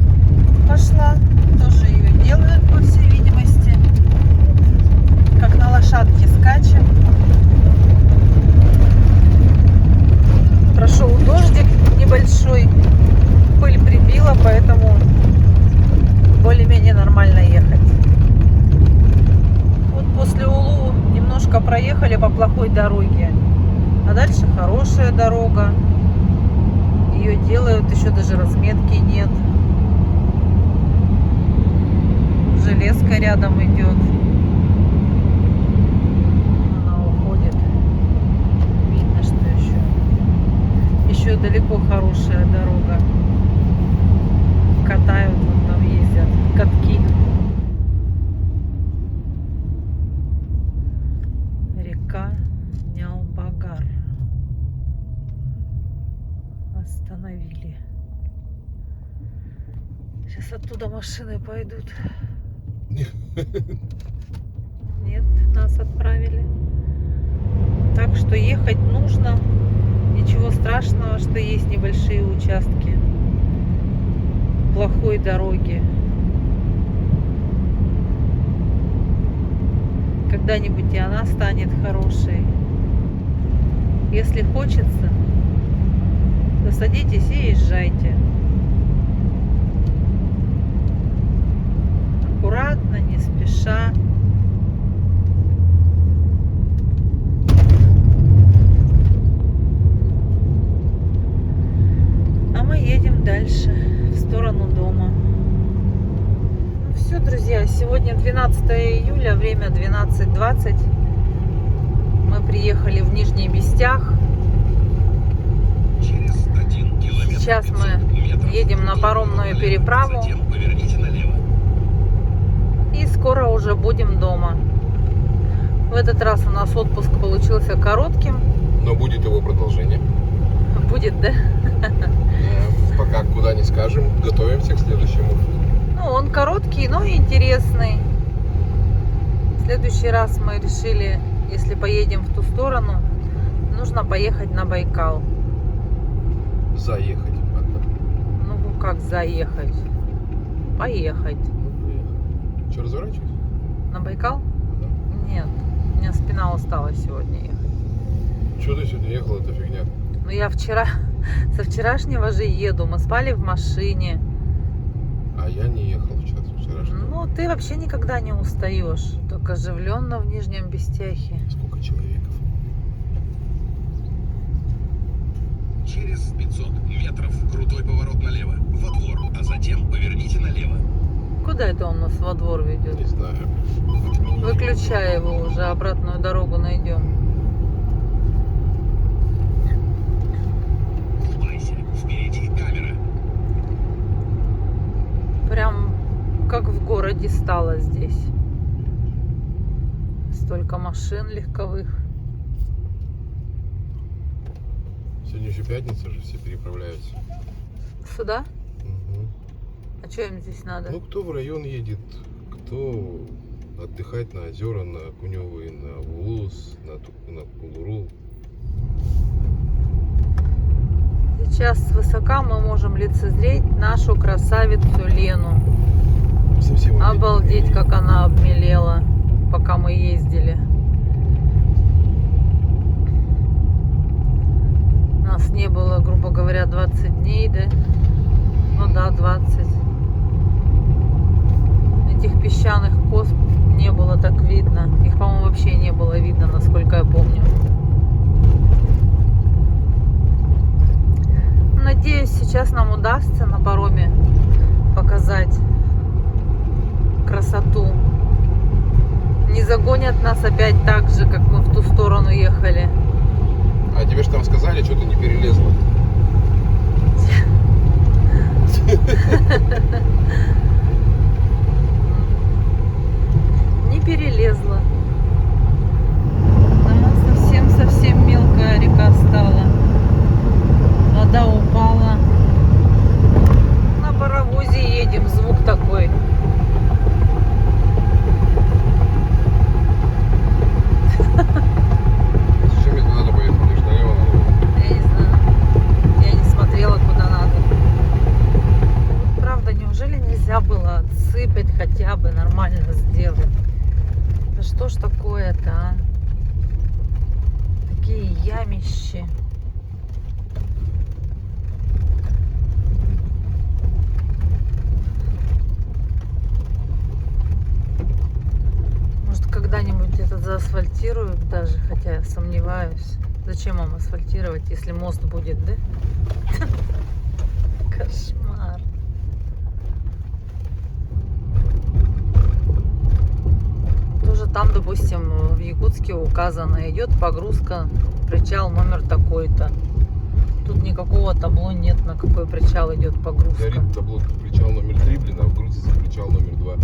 пошла. Тоже ее делают, по всей видимости. Как на лошадке скачем. Прошел дождик небольшой. Пыль прибила, поэтому более-менее нормально ехать. Вот после Улу немножко проехали по плохой дороге. А дальше хорошая дорога. Ее делают, еще даже разметки нет. Железка рядом идет. Она уходит. Видно, что еще далеко хорошая дорога. оттуда машины пойдут. Нет, нас отправили. Так что ехать нужно. Ничего страшного, что есть небольшие участки плохой дороги. Когда-нибудь и она станет хорошей. Если хочется, то садитесь и езжайте. Аккуратно, не спеша. А мы едем дальше, в сторону дома. Ну все, друзья, сегодня 12 июля, время 12:20. Мы приехали в Нижний Бестях. Через 1 километр. Сейчас 500 мы метров едем на вдоль паромную налево, переправу. Затем поверните налево. И скоро уже будем дома. В этот раз у нас отпуск получился коротким. Но будет его продолжение. Будет, да? Пока куда не скажем, готовимся к следующему. Ну, он короткий, но интересный. В следующий раз мы решили, если поедем в ту сторону, нужно поехать на Байкал. Заехать. Ну, как заехать? Поехать. Что, разворачивать? На Байкал? Да. Нет, у меня спина устала сегодня ехать. Что ты сегодня ехала, эта фигня? Ну, я со вчерашнего же еду. Мы спали в машине. А я не ехал вчера. Ну, ты вообще никогда не устаешь. Только оживленно в Нижнем Бестяхе. Сколько человеков? Через 500 метров крутой поворот налево, во двор, а затем поверните налево. Куда это он нас во двор ведет? Не знаю. Выключай его уже, обратную дорогу найдем. Улыбайся, впереди камера. Прям как в городе стало здесь. Столько машин легковых. Сегодня еще пятница же, все переправляются. Сюда? Угу. А что им здесь надо? Ну, кто в район едет, кто отдыхать на озера, на Куневые, на Улус, на Кулуру. Сейчас свысока мы можем лицезреть нашу красавицу Лену. Совсем Обалдеть, как она обмелела, пока мы ездили. Нас не было, грубо говоря, 20 дней, да? Ну да, 20. Этих песчаных коз не было так видно. Их, по-моему, вообще не было видно, насколько я помню. Надеюсь, сейчас нам удастся на пароме показать красоту. Не загонят нас опять так же, как мы в ту сторону ехали. А тебе же там сказали, что ты не перелезла. Не перелезла. Да, совсем мелкая река стала. Вода упала. На паровозе едем, звук такой. Зачем мне туда поехать? Мне же налево надо. Я не знаю. Я не смотрела, куда надо. Правда, неужели нельзя было отсыпать, хотя бы нормально сделать? Да что ж такое-то, а? Такие ямищи. Может, когда-нибудь это заасфальтируют даже, хотя я сомневаюсь. Зачем вам асфальтировать, если мост будет, да? Кошмар. Тоже там, допустим, в Якутске указано, идет погрузка, причал номер такой-то. Тут никакого табло нет, на какой причал идет погрузка. Горит табло причал номер 3, блин, а в Грузии причал номер 2.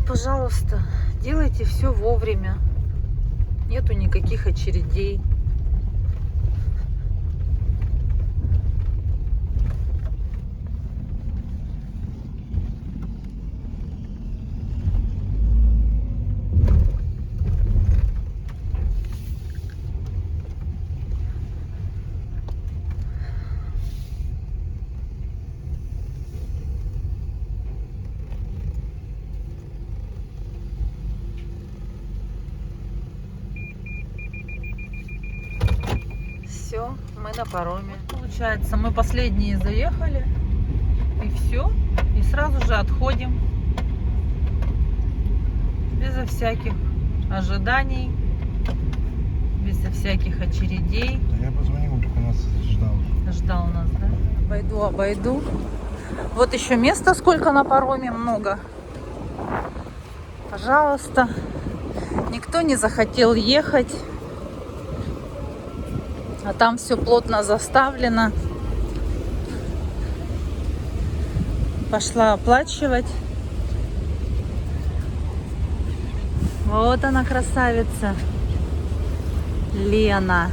пожалуйста, делайте все вовремя. Нету никаких очередей. Все, мы на пароме. Получается, мы последние заехали, и все, и сразу же отходим. Безо всяких ожиданий, безо всяких очередей. Да я позвонил, он только нас Ждал нас, да? Обойду. Вот еще места сколько на пароме, много. Пожалуйста. Никто не захотел ехать. А там все плотно заставлено. Пошла оплачивать. Вот она, красавица. Лена.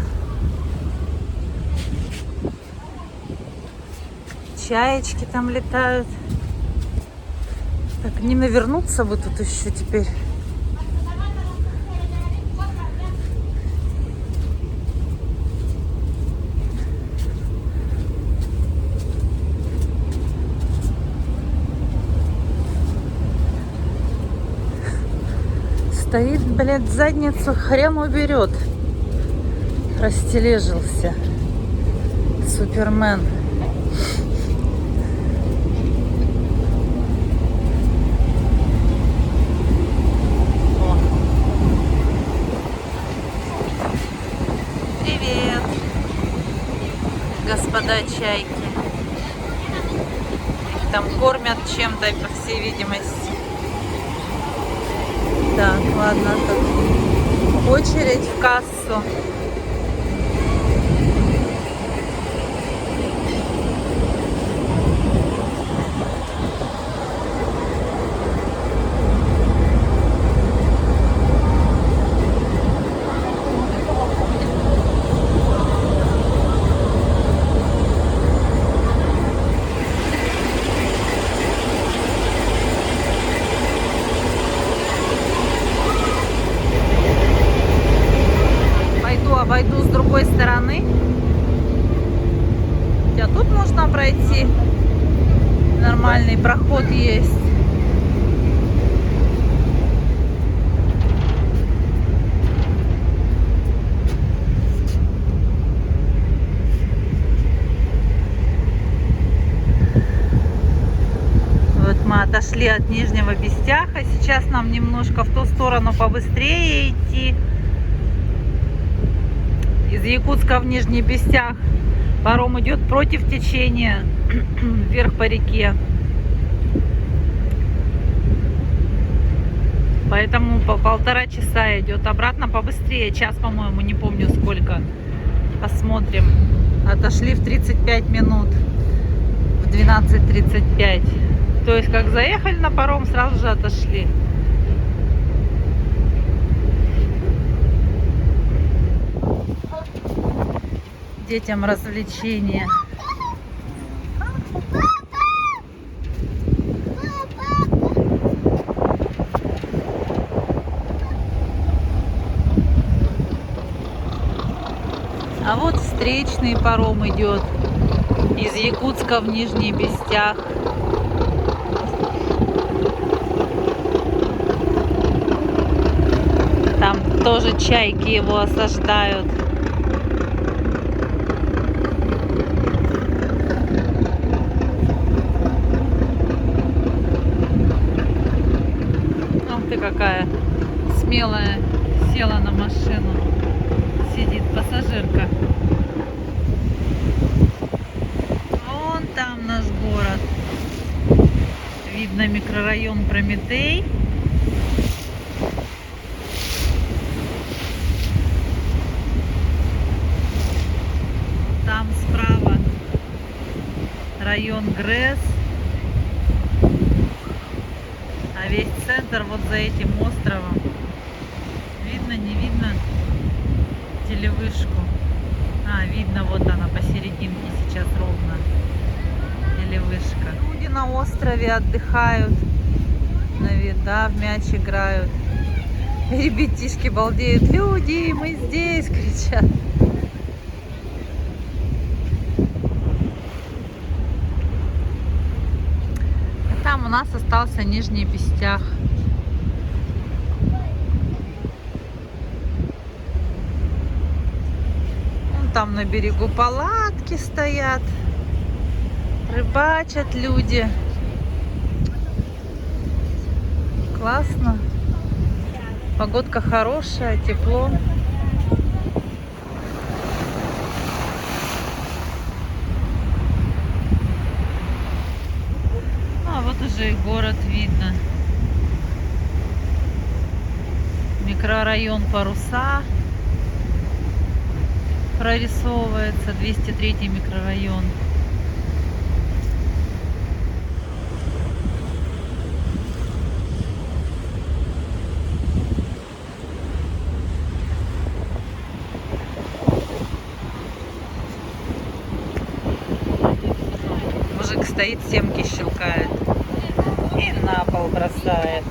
Чаечки там летают. Так, не навернуться бы тут еще теперь. Стоит, блядь, задницу хрен уберет. Растележился. Супермен. О. Привет, господа чайки. Их там кормят чем-то, по всей видимости. Так, ладно, тут очередь в кассу. Обойду с другой стороны. Хотя тут можно пройти. Нормальный проход есть. Вот мы отошли от Нижнего Бестяха. Сейчас нам немножко в ту сторону побыстрее идти. Из Якутска в Нижний Бестях паром идет против течения вверх по реке. Поэтому по 1,5 часа идет. Обратно побыстрее. Час, по-моему, не помню сколько. Посмотрим. Отошли в 35 минут. В 12:35. То есть, как заехали на паром, сразу же отошли. Детям развлечения. А вот встречный паром идет из Якутска в Нижний Бестях. Там тоже чайки его осаждают. Какая смелая, села на машину, сидит пассажирка. Вон там наш город, видно микрорайон Прометей. Там справа район ГРЭС. А весь центр вот за этим островом. Видно, не видно телевышку? А, видно, вот она посерединке сейчас ровно. Телевышка. Люди на острове отдыхают. На вида в мяч играют. Ребятишки балдеют. Люди, мы здесь, кричат. Там у нас остался Нижний Бестях. Вон там на берегу палатки стоят. Рыбачат люди. Классно. Погодка хорошая, тепло. А вот уже и город видно. Микрорайон Паруса прорисовывается, 203-й микрорайон. Мужик стоит, семки щелкает и на пол бросает.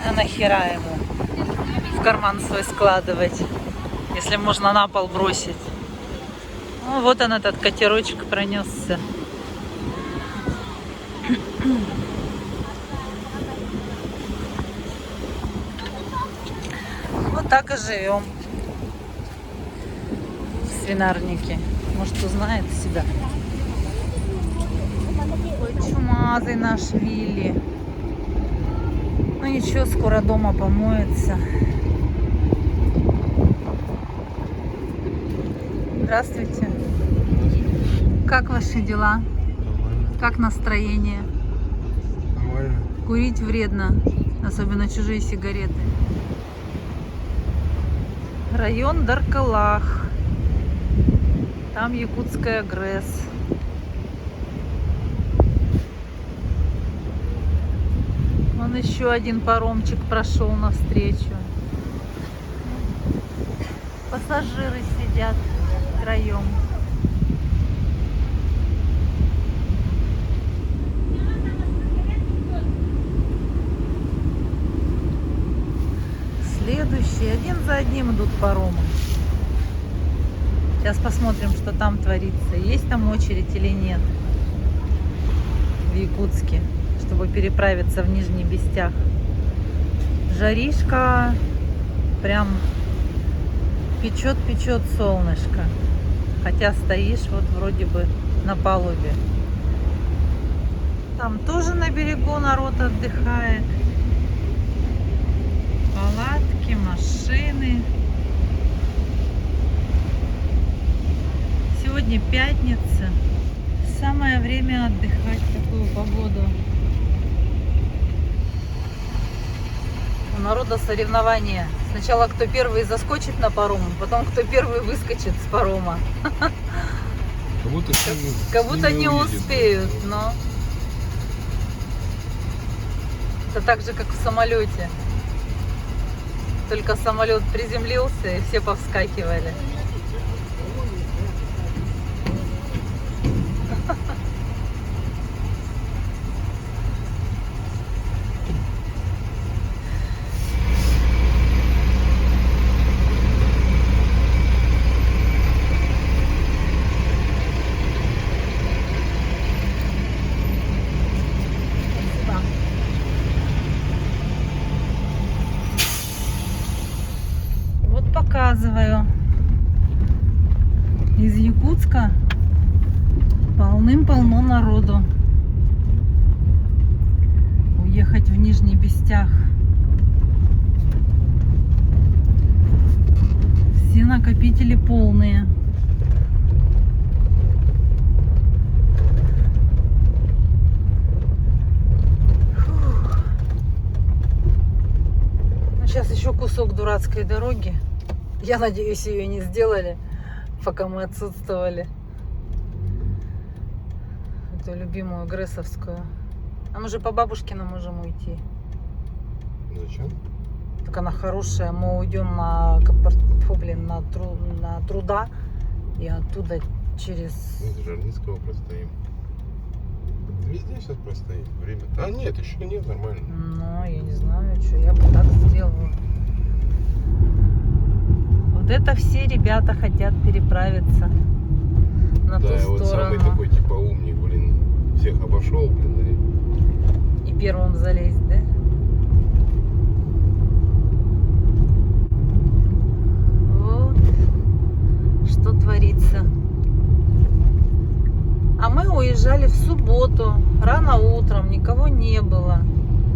А нахера ему в карман свой складывать, если можно на пол бросить? Ну, вот он, этот катерочек пронесся. Вот так и живем в свинарнике. Может, узнает себя. Ой, чумазый наш Вилли. Ну ничего, скоро дома помоется. Здравствуйте. Как ваши дела? Нормально. Как настроение? Нормально. Курить вредно, особенно чужие сигареты. Район Даркалах. Там якутская ГРЭС. Вон еще один паромчик прошел навстречу. Пассажиры сидят втроем. Следующие один за одним идут паромы. Сейчас посмотрим, что там творится. Есть там очередь или нет в Якутске, чтобы переправиться в Нижний Бестях. Жаришка, прям печет солнышко. Хотя стоишь вот вроде бы на палубе. Там тоже на берегу народ отдыхает. Палатки, машины. Сегодня пятница. Самое время отдыхать в такую погоду. У народа соревнования. Сначала кто первый заскочит на паром, потом кто первый выскочит с парома. Как будто не успеют, но это так же, как в самолете. Только самолет приземлился, и все повскакивали. Показываю. Из Якутска полным-полно народу. Уехать в Нижний Бестях. Все накопители полные. Фух. Ну, сейчас еще кусок дурацкой дороги. Я надеюсь, ее не сделали, пока мы отсутствовали. эту любимую Грессовскую. А мы же по Бабушкину можем уйти. Зачем? Так она хорошая. Мы уйдем на Труда. И оттуда через... Мы с Жарницкого простоим. Везде сейчас простоит время. А нет, еще нет, нормально. Ну, я не знаю, что я бы так сделала. Вот это все ребята хотят переправиться на Да, ту и вот самый сторону. такой типа умник, блин, всех обошел, блин, И первым залезть, да? Вот что творится. А мы уезжали в субботу, рано утром, никого не было.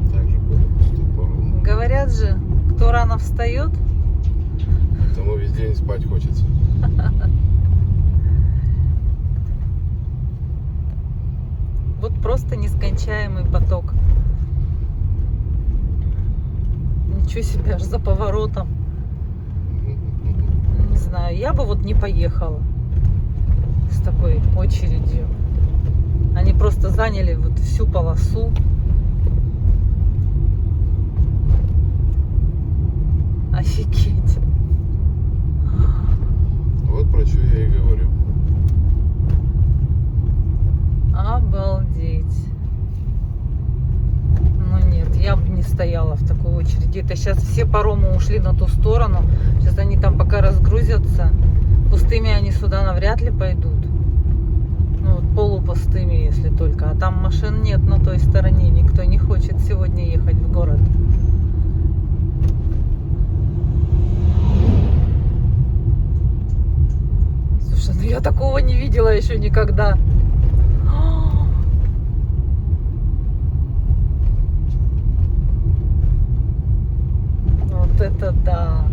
и так же было пусто по-моему. Говорят же, кто рано встает, Тому весь день спать хочется. вот просто нескончаемый поток. Ничего себе, аж за поворотом. Не знаю, я бы вот не поехала с такой очередью. Они просто заняли вот всю полосу. Офигеть. Вот про что я и говорю. Обалдеть. Ну нет, я бы не стояла в такой очереди. Это сейчас все паромы ушли на ту сторону. Сейчас они там пока разгрузятся. Пустыми они сюда навряд ли пойдут. Ну вот полупустыми, если только. А там машин нет на той стороне. Никто не хочет сегодня ехать в город. Слушай, ну я такого не видела еще никогда. Вот это да.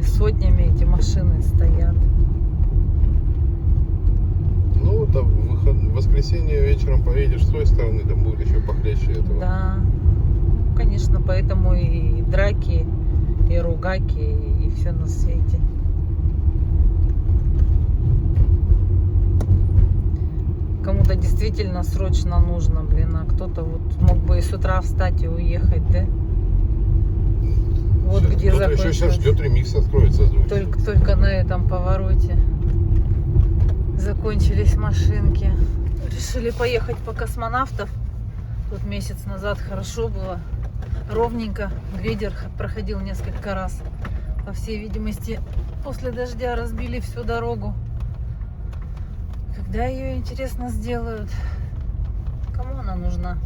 Сотнями эти машины стоят. Ну, там в воскресенье вечером поедешь с той стороны, там будет еще похлеще этого. Да. Конечно, поэтому и драки, и ругаки, и все на свете. Кому-то действительно срочно нужно, блин, а кто-то вот мог бы и с утра встать и уехать, да? Вот Сейчас где кто-то еще сейчас закончилось. ждет, ремикс откроется с двух. Только на этом повороте закончились машинки. Решили поехать по Космонавтов. Тут месяц назад хорошо было. Ровненько. Грейдер проходил несколько раз. По всей видимости, после дождя разбили всю дорогу. Когда ее, интересно, сделают? Кому она нужна?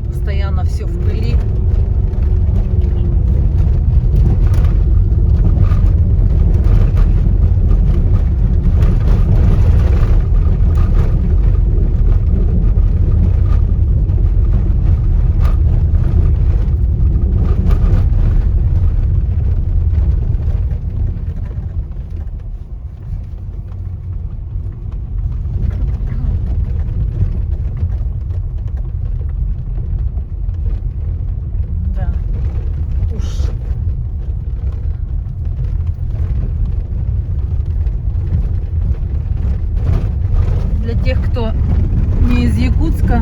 Постоянно все в пыли. Да. Уж. Для тех, кто не из Якутска,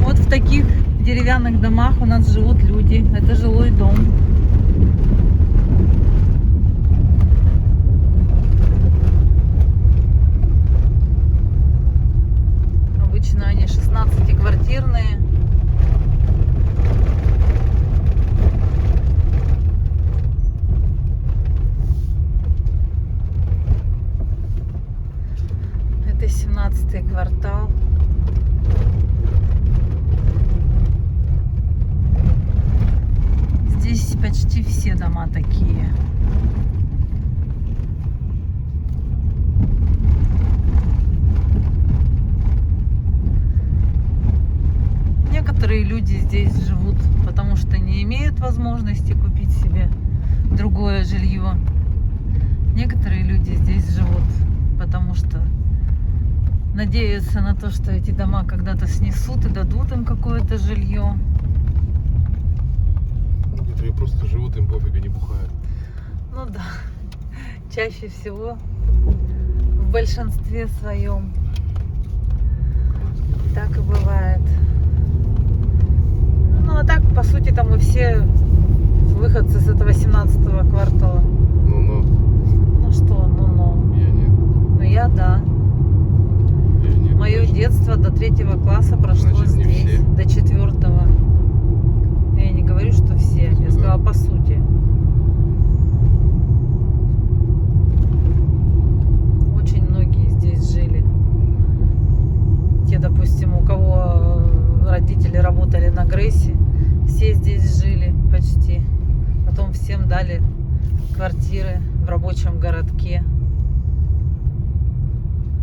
вот в таких деревянных домах у нас живут люди. Это жилой дом. Обычно они 16-квартирные. Это 17-й квартал. Здесь почти все дома такие. Некоторые люди здесь живут, потому что не имеют возможности купить себе другое жилье. Некоторые люди здесь живут, потому что надеются на то, что эти дома когда-то снесут и дадут им какое-то жилье. Некоторые просто живут, им пофиг, они бухают. Ну да, чаще всего, в большинстве своем, так и бывает. Ну а так, по сути, там мы все выходцы с этого 17-го квартала. Ну-ну, Ну что, ну-ну. я нет. Ну я да. Я нет. Мое точно. детство до 3 класса прошло Значит, не здесь, все. до 4-го. Я не говорю, что все, я сказала по сути. Очень многие здесь жили. Те, допустим, у кого родители работали на ГРЭСе, все здесь жили почти. Потом всем дали квартиры в рабочем городке.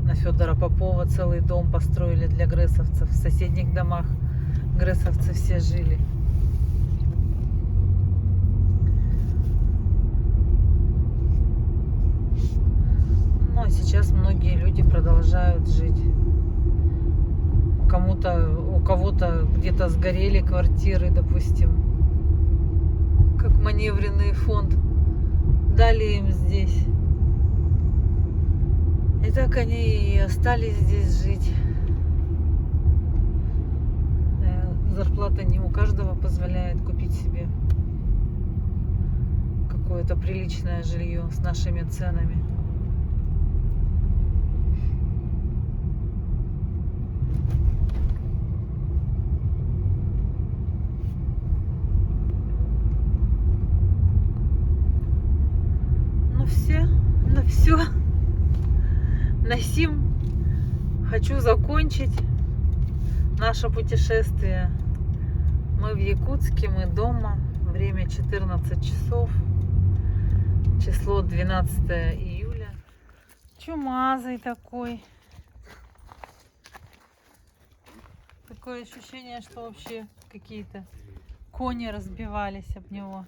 На Федора Попова целый дом построили для грэсовцев. В соседних домах грэсовцы все жили. Ну а сейчас многие люди продолжают жить. У кого-то где-то сгорели квартиры, допустим, как маневренный фонд. Дали им здесь. И так они и остались здесь жить. Зарплата не у каждого позволяет купить себе какое-то приличное жилье с нашими ценами. Ну все. На сим хочу закончить наше путешествие. Мы в Якутске, мы дома. Время 14 часов. Число 12 июля. Чумазый такой. Такое ощущение, что вообще какие-то кони разбивались об него.